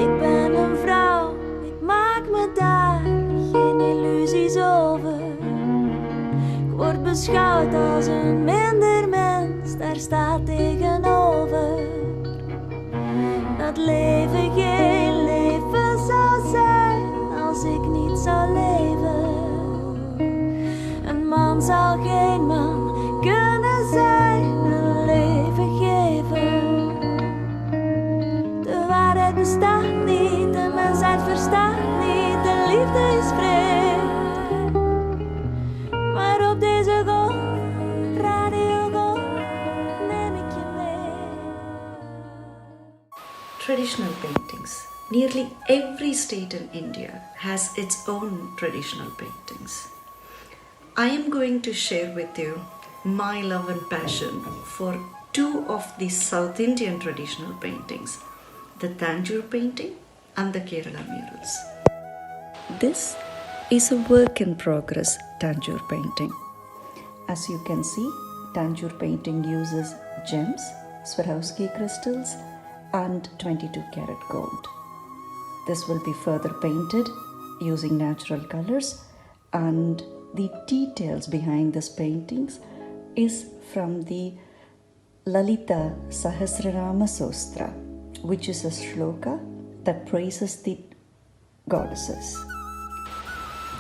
Ik ben een vrouw, ik maak me daar geen illusies over. Ik word beschouwd als een minder mens, daar staat tegenover. Dat leven geen leven zou zijn als ik niet zou leven. Een man zou geen man kunnen zijn, een leven geven. De waarheid bestaat niet, de mensheid verstaat niet, de liefde is vreemd. Maar op deze golf, radiogolf, neem ik je mee. Traditional paintings. Nearly every state in India has its own traditional paintings. I am going to share with you my love and passion for two of the South Indian traditional paintings, the Tanjore painting and the Kerala murals. This is a work in progress Tanjore painting. As you can see, Tanjore painting uses gems, Swarovski crystals and 22 karat gold. This will be further painted using natural colors, and the details behind these paintings is from the Lalita Sahasrarama Sostra, which is a shloka that praises the goddesses.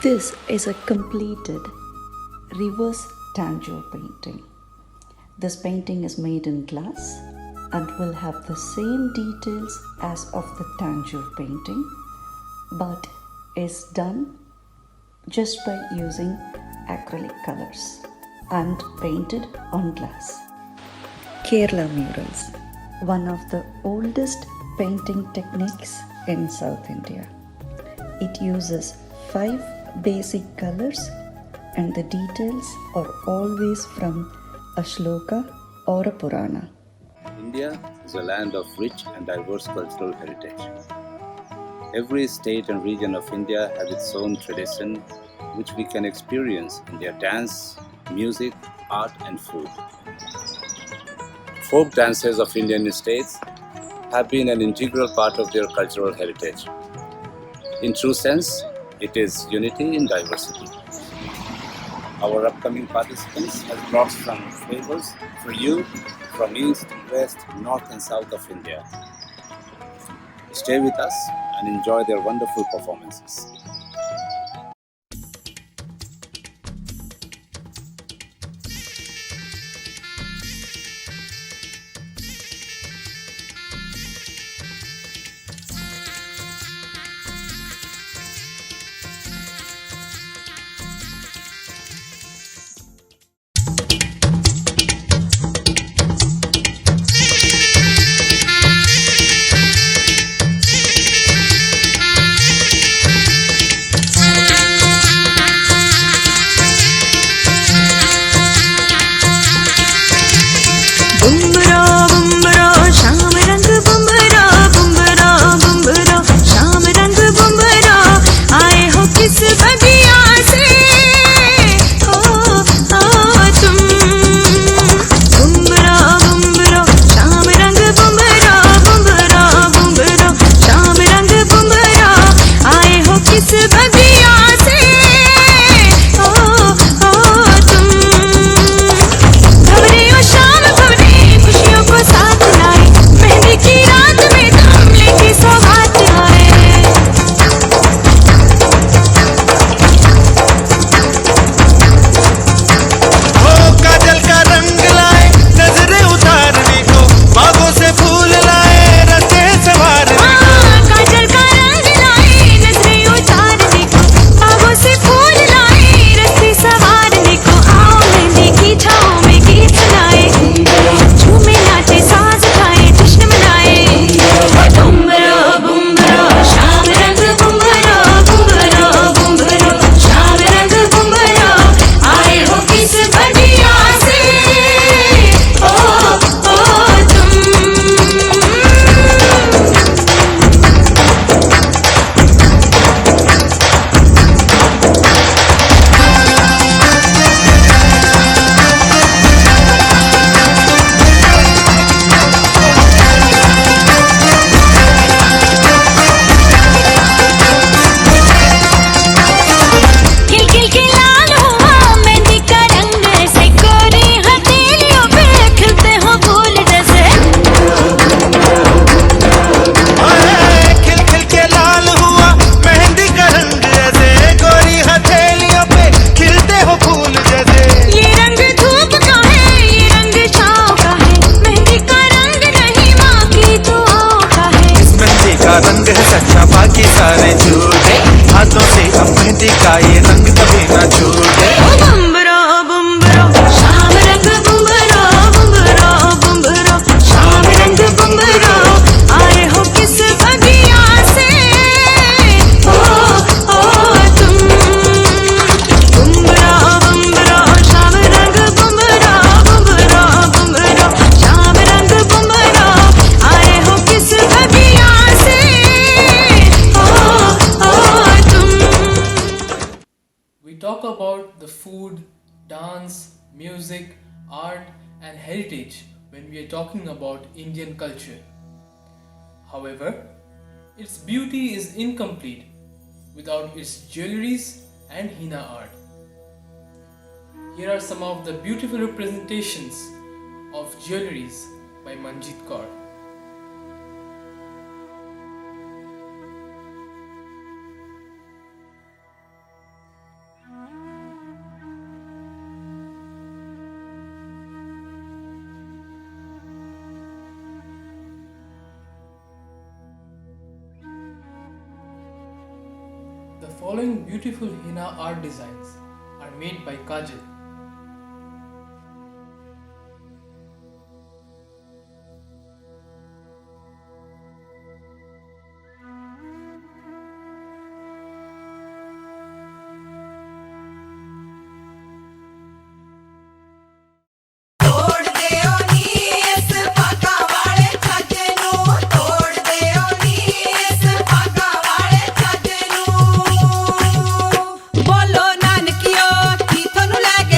This is a completed reverse Tanjore painting. This painting is made in glass and will have the same details as of the Tanjore painting, but is done just by using acrylic colors and painted on glass. Kerala murals, one of the oldest painting techniques in South India. It uses 5 basic colors and the details are always from a shloka or a Purana. India is a land of rich and diverse cultural heritage. Every state and region of India has its own tradition, which we can experience in their dance, music, art and food. Folk dances of Indian states have been an integral part of their cultural heritage. In true sense, it is unity in diversity. Our upcoming participants have brought some flavors for you from east, west, north and south of India. Stay with us and enjoy their wonderful performances. dance, music, art, and heritage when we are talking about Indian culture. However, its beauty is incomplete without its jewelries and henna art. Here are some of the beautiful representations of jewelries by Manjeet Kaur. The following beautiful henna art designs are made by Kajal. बोलो नानकियो की थोनू लैके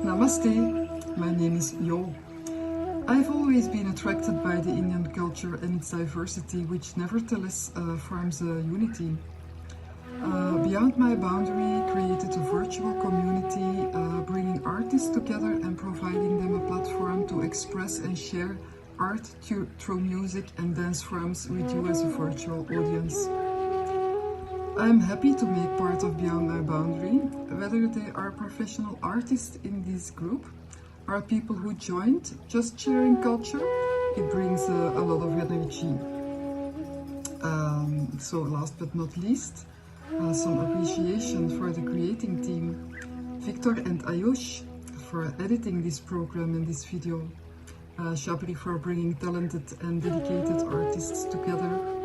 Namaste, my name is Yo. I've always been attracted by the Indian culture and its diversity, which nevertheless forms a unity. Beyond My Boundary created a virtual community, bringing artists together and providing them a platform to express and share art through music and dance forms with you as a virtual audience. I'm happy to make part of Beyond My Boundary, whether they are professional artists in this group or people who joined just sharing culture. It brings a lot of energy. So last but not least, some appreciation for the creating team, Victor and Ayush for editing this program and this video, Shabri for bringing talented and dedicated artists together.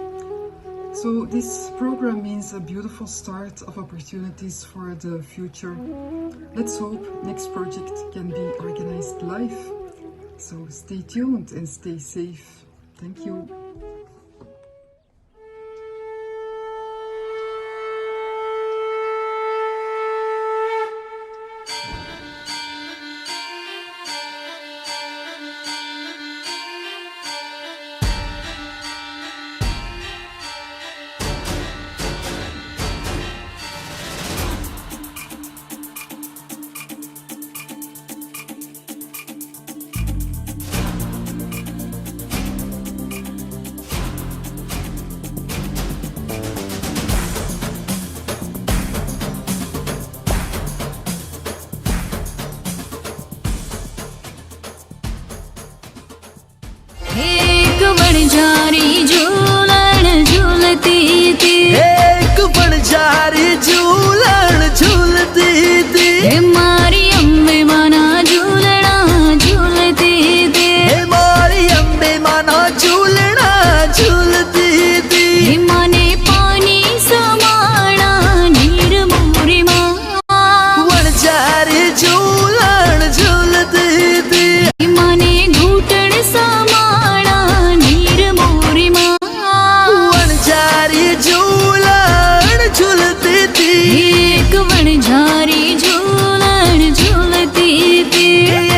So this program means a beautiful start of opportunities for the future. Let's hope next project can be organized live. So stay tuned and stay safe. Thank you. वणझारी झूलण झूलती थी, एक वणझारी झूलण झूलती थी, हे मारी अम्बे माना झूलना झूलती थी, हे मारी अम्बे माना झूलना झूलती थी, हे माने पानी समाना नीर मोरी माँ, वणझारी झूलण झूलती थी, हे माने घूटण समाना नीर मोरी माँ, वणझारी झूलण झूलती थी, एक वणझारी झूलण झूलती थी,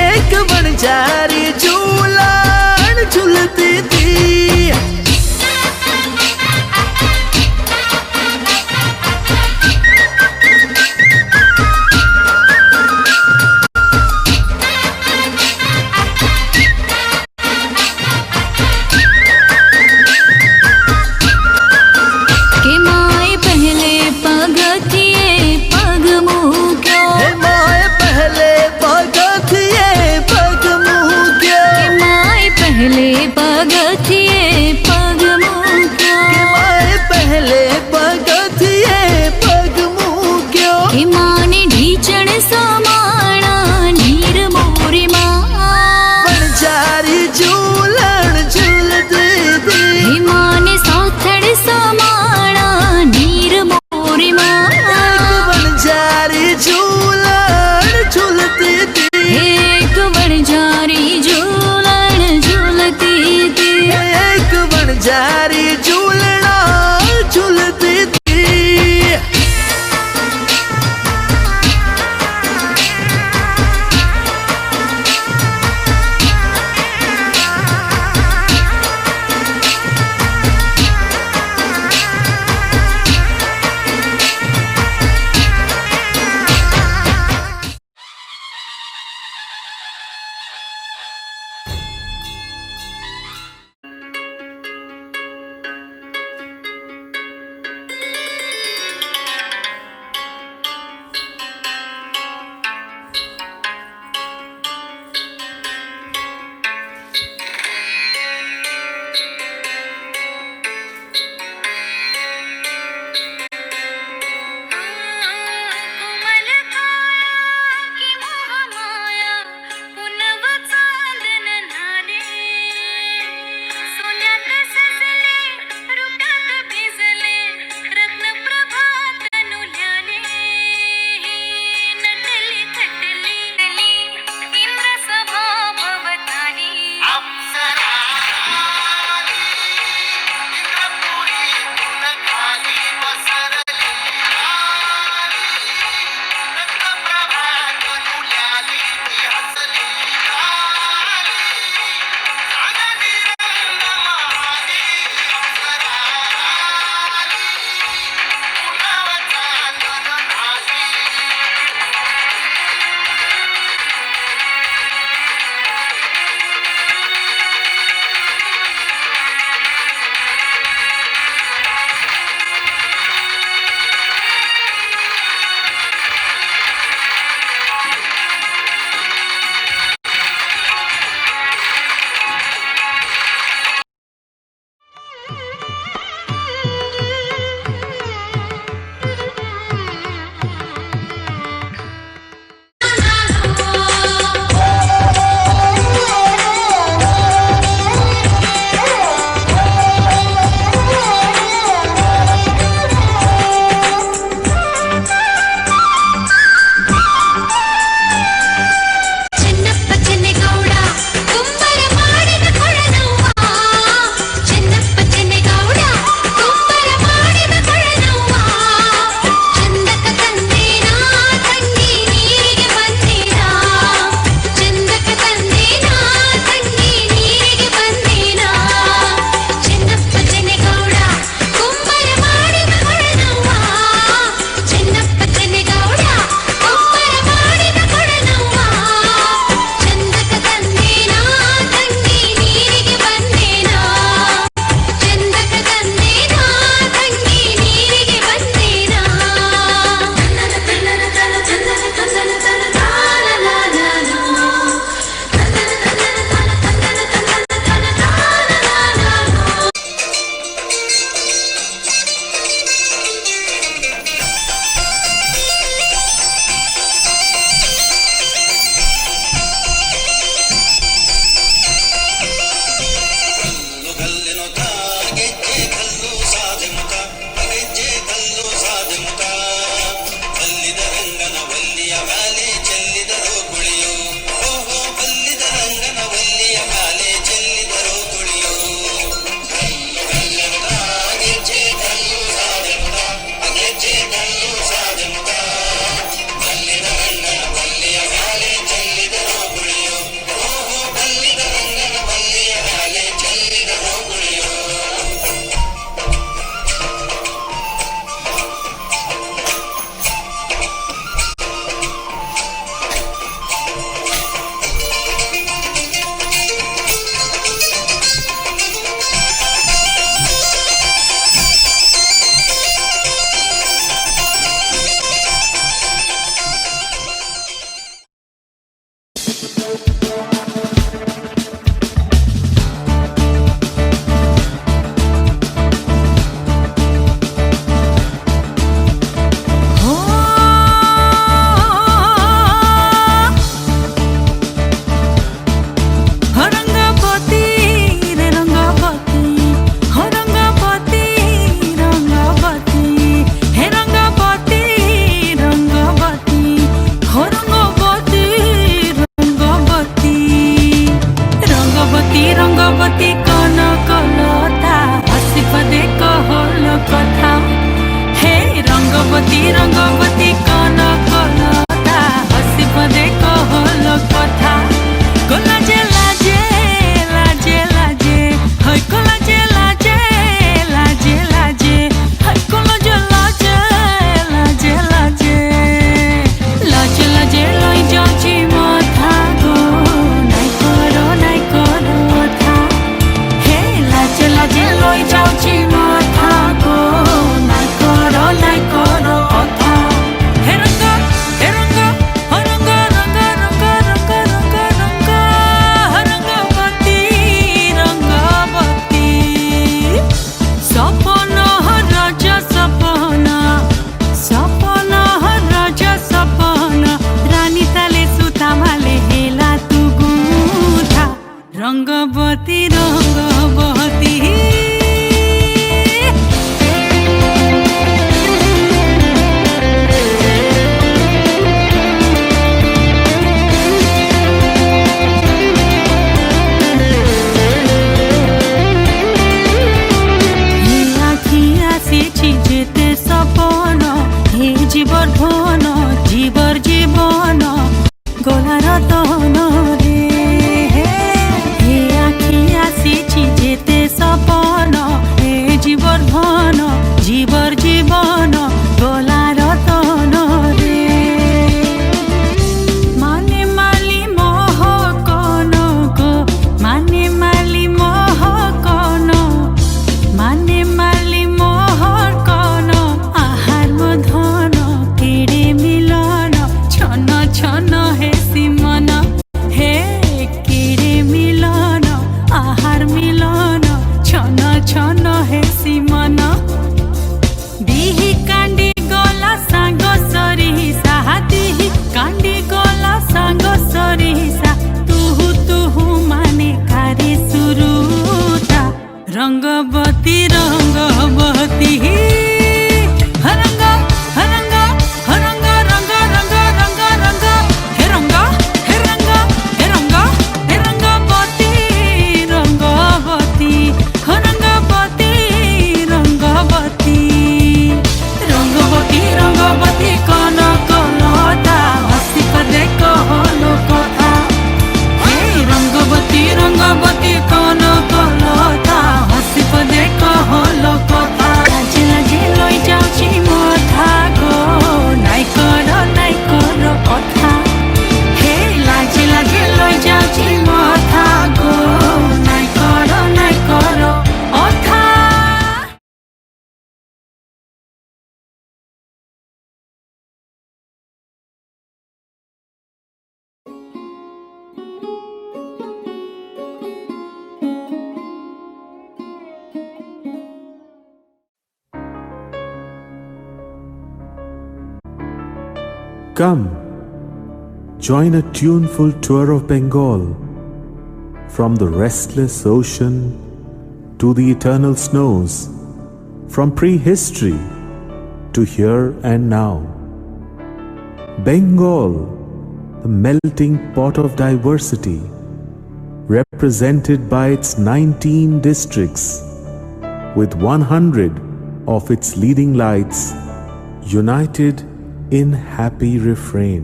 एक वणझारी झूलण झूलती थी। के माए पहले पगथिए पग मुक्यो, हे माए पहले पगथिए पग मुक्यो, के माए पहले पगथिए पग मुक्यो, के माए पहले पगथिए पग मुक्यो, के माने ढीचण समाना नीर मोरी माँ, वणझारी झूलण झूलती थी, हे माने साथड़ समाना नीर मोरी माँ, वणझारी झूलण झूलती थी, एक वणझारी झूलण झूलती थी, एक वणझारी झूलना झूलती थी। ভুবন জীবর জীবন গলার তন রে হে আখি আসিছি যেতে সপন হে জীবর ধন জীবর জীবন গলার তন রে মানে মালি মোহ কন গো মানে মালি মোহ কন মানে মালি মোহর কন আহার মধন কেড়ে মিলন ছন ছন হে সিমন হে কেড়ে মিলন আহার মিলন ছন ছন হে সিমন দিহি কান্দি গলা সাঙ্গ সরিষা দিহি কান্দি গলা সাঙ্গ সরিষা তুহু তুহু মানে কারে সুরুতা রঙ্গবতী রঙ্গবতী হরঙ্গ হরঙ্গ হরঙ্গ রঙ্গ রঙ্গ রঙ্গ রঙ্গ হে রঙ্গ হে রঙ্গ হে রঙ্গ হে রঙ্গবতী রঙ্গবতী হরঙ্গবতী রঙ্গবতী রঙ্গবতী রঙ্গবতী কন কলতা হসি পদে কহলো কথা হে রঙ্গবতী রঙ্গবতী কন কলতা হসি পদে কহলো কথা লাজে লাজে লই যাচ্ছি মথা গো নাই কর কথা হে লাজে লাজে লই যাচ্ছি মথা গো নাই কর কথা Come, join a tuneful tour of Bengal, from the restless ocean to the eternal snows, from prehistory to here and now. Bengal, the melting pot of diversity, represented by its 19 districts, with 100 of its leading lights united in happy refrain.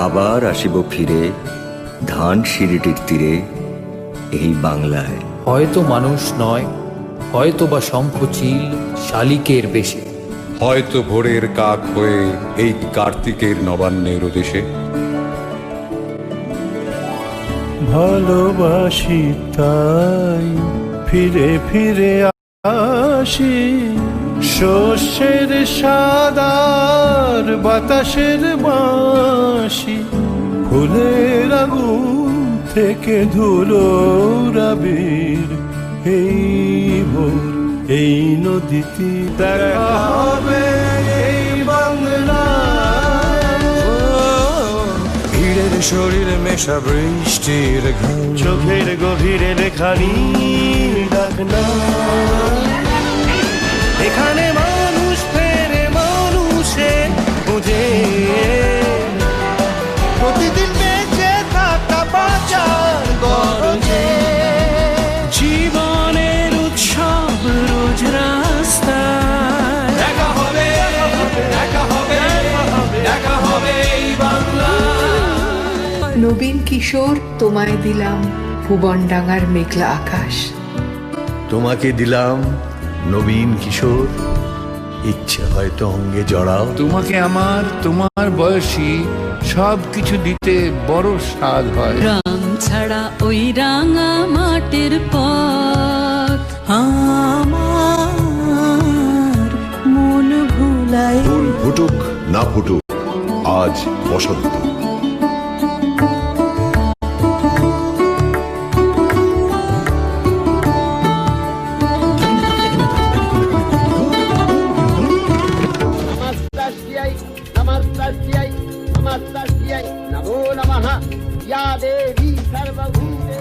আবার আসিব ফিরে ধান সিঁড়িটির তীরে এই বাংলায়। হয়তো মানুষ নয়, হয়তো বা শঙ্খচিল শালিকের বেশে, হয়তো ভোরের কাক হয়ে এই কার্তিকের নবান্নের দেশে। ভালোবাসি তাই ফিরে ফিরে আসি, শস্যের সাদার বাতাসের বাঁশি, ফুলের আগুন থেকে ধুলোর আবির, এই ভোর এই নদীতে দেখা হবে এই বাংলায়। ভিড়ের শরীর মেশা বৃষ্টির ঘাম, চোখের গভীরে লেখানি ডাকনা, এখানে মানুষ ফেরে মানুষের বুঝে, প্রতিদিন বেঁচে থাকা বাঁচার গরজে, জীবনের উৎসব রোজ রাস্তায় দেখা হবে, দেখা হবে, দেখা হবে এই বাংলা। নবীন কিশোর তোমায় দিলাম ভুবনডাঙ্গার মেঘলা আকাশ, তোমাকে দিলাম নবীন কিশোর, ইচ্ছে হয়তো অঙ্গে জড়াও। তোমাকে আমার তোমার বয়সী সব কিছু দিতে বড় স্বাদ হয়। রাম ছাড়া ওই রাঙা মাটির পথ আমার মন ভুলাই। ফুল ফুটুক না ফুটুক আজ বসন্ত।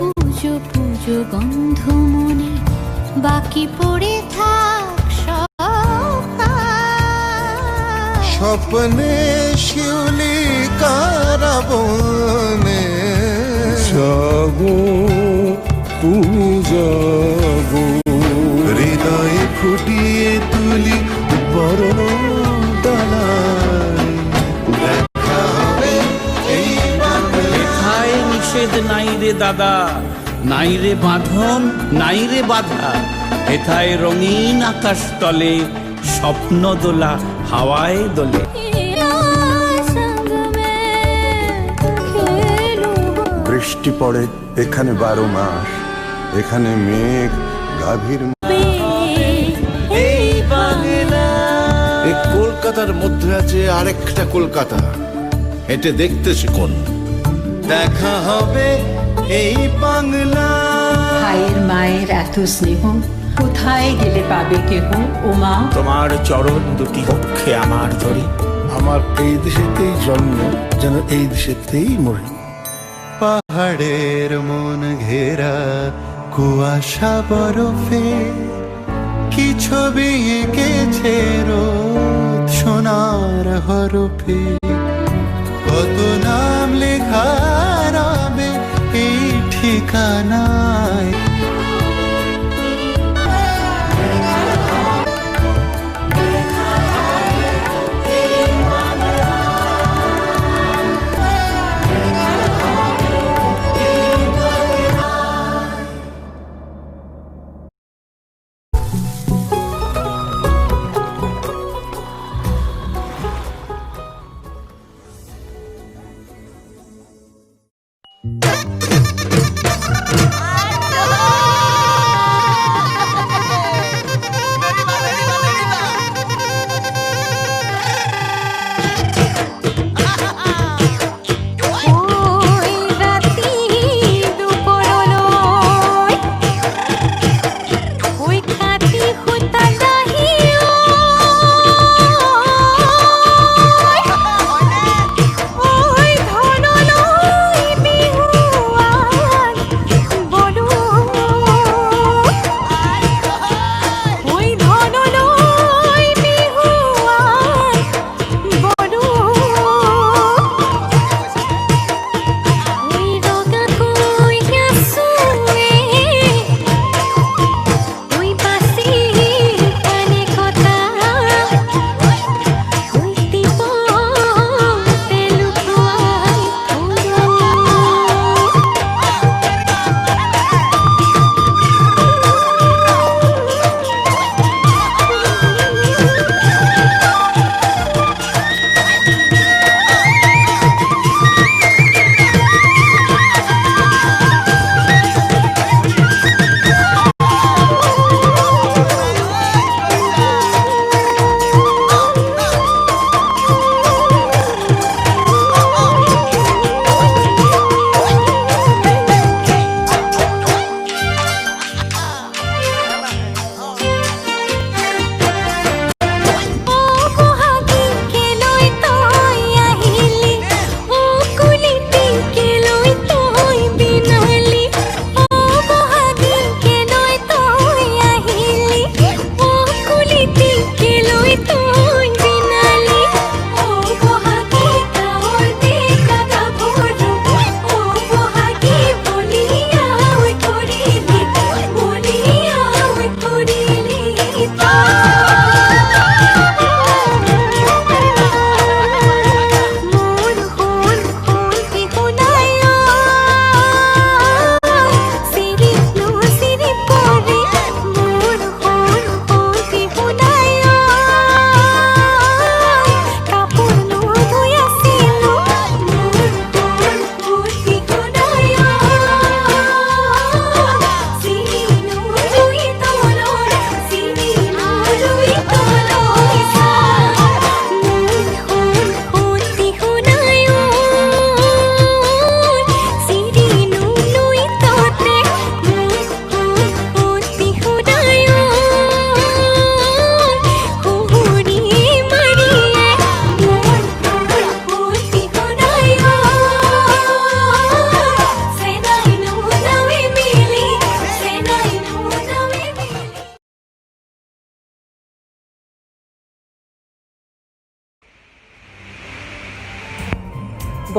পুজো পুজো গন্ধ মনে বাকি পড়ে থাক স্বপ্নে শিউলি কারাবনে জাগো তুমি জাগো। দুলি বরণ ডালায় দেখা হবে এই এথায় নিষেধ নাই রে দাদা, নাই রে বাঁধন, নাই রে বাধা। এথায় রঙিন আকাশ তলে স্বপ্ন দোলা হাওয়ায় দোলে। বৃষ্টি পড়ে এখানে 12 মাস, এখানে মেঘ গাভীর এই বাংলা। এই কলকাতার মধ্যে আছে আরেকটা কলকাতা, হেঁটে দেখতে শিখুন। দেখা হবে এই বাংলা। ভাইয়ের মায়ের এত স্নেহ কোথায় গেলে পাবে কেহ ও মা। তোমার চরণ দুটি পক্ষে আমার ধরি, আমার এই দেশেতেই জন্ম, যেন এই দেশেতেই মরি। পাহাড়ের মন ঘেরা কুয়াশা বরফে কি ছবি এঁকেছে রোদ সোনার হরফে। কত নাম লেখা রবে এই ঠিকানায়।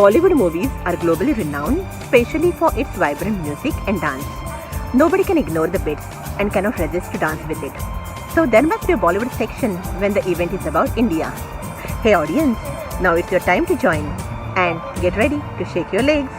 Bollywood movies are globally renowned, especially for its vibrant music and dance. Nobody can ignore the beats and cannot resist to dance with it. So there must be a Bollywood section when the event is about India. Hey audience, now it's your time to join and get ready to shake your legs.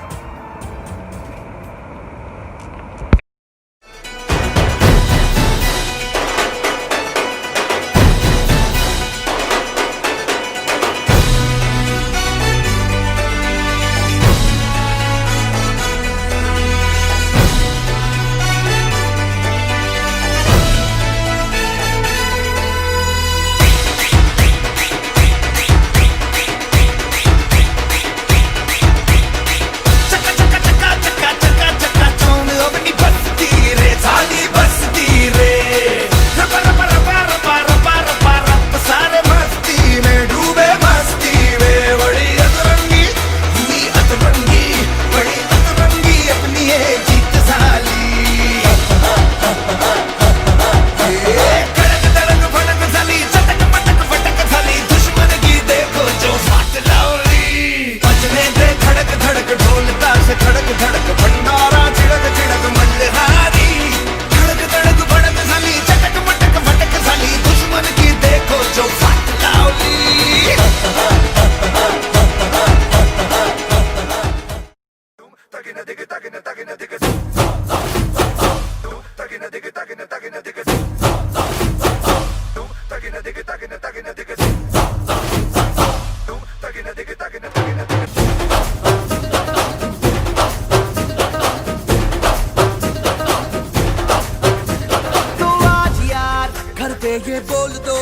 ये बोल दो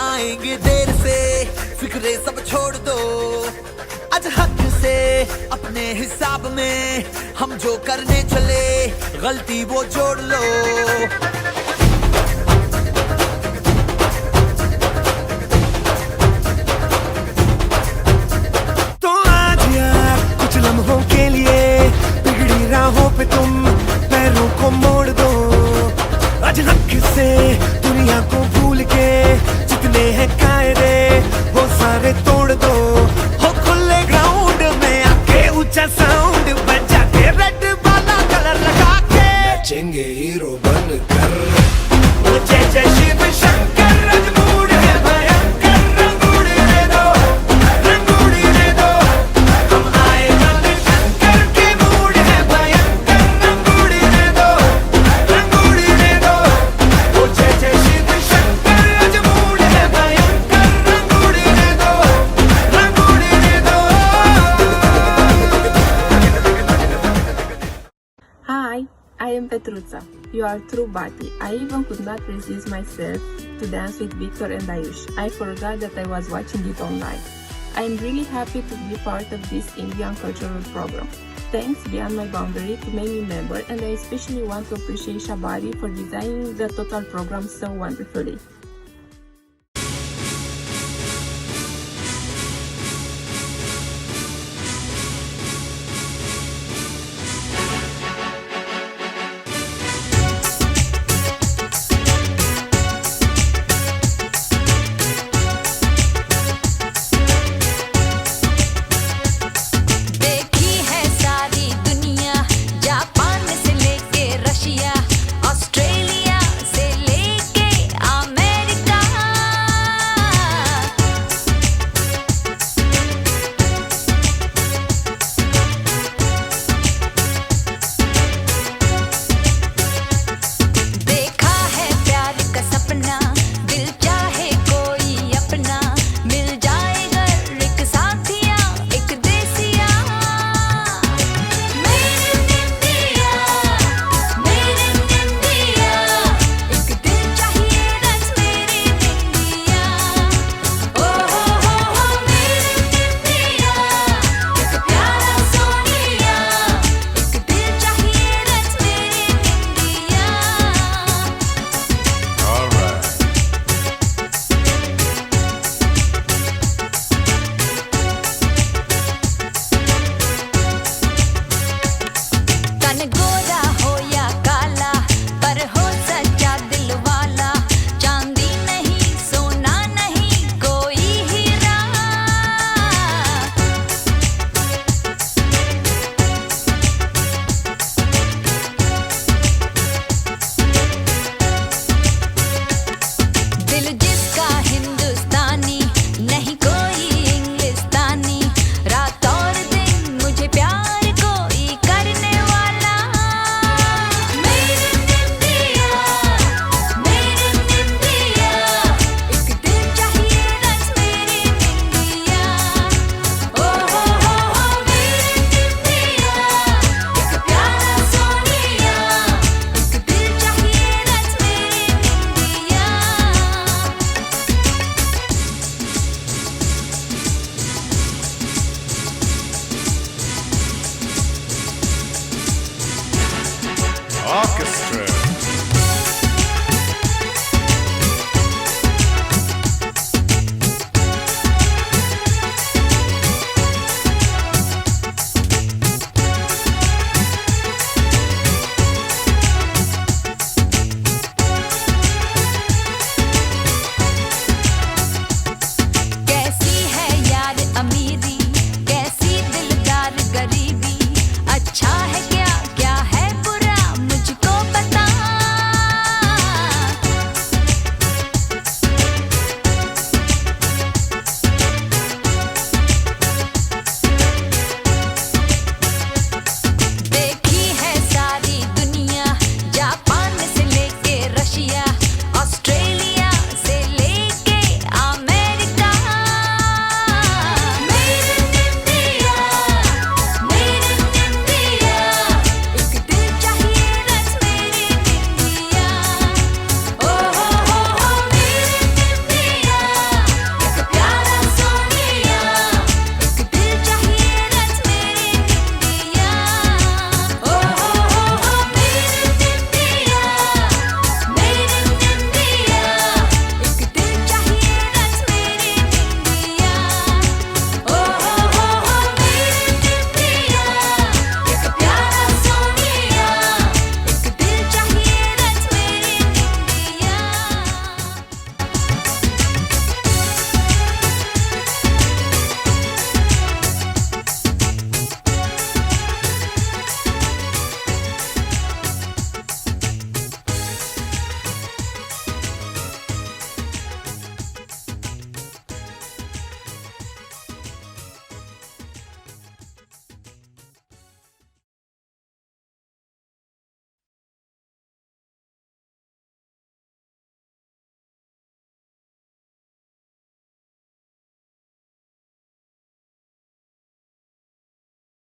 आएंगे देर से, फिक्रे सब छोड़ दो। आज हक से अपने हिसाब में हम जो करने चले, गलती वो जोड़ लो। तो आज यार कुछ लम्हों के लिए बिगड़ी राहों पे तुम पैरों को मोड़ दो। आज हक से दुनिया को भूल के जितने हैं कायदे वो सारे तोड़ दो। हो खुले ग्राउंड में आके ऊंचा साउंड बजा के रेड वाला कलर लगा के नाचेंगे हीरो बनकर। जय जय शिव शंकर रंगूड़ है भयंकर, रंगूड़ दे दो, रंगूड़ दे दो। हम आए जल्द शंकर के मूड है भयंकर, रंगूड़ दे दो, रंगूड़ दे दो। जय जय शिव शंकर रंगूड़ है भयंकर, रंगूड़ दे दो, रंगूड़ दे दो। Hi, I am Petruța. You are true Bati. I even could not resist myself to dance with Victor and Ayush. I forgot that I was watching it online. I am really happy to be part of this Indian cultural program. Thanks Beyond My Boundary to make me member, and I especially want to appreciate Shabari for designing the total program so wonderfully.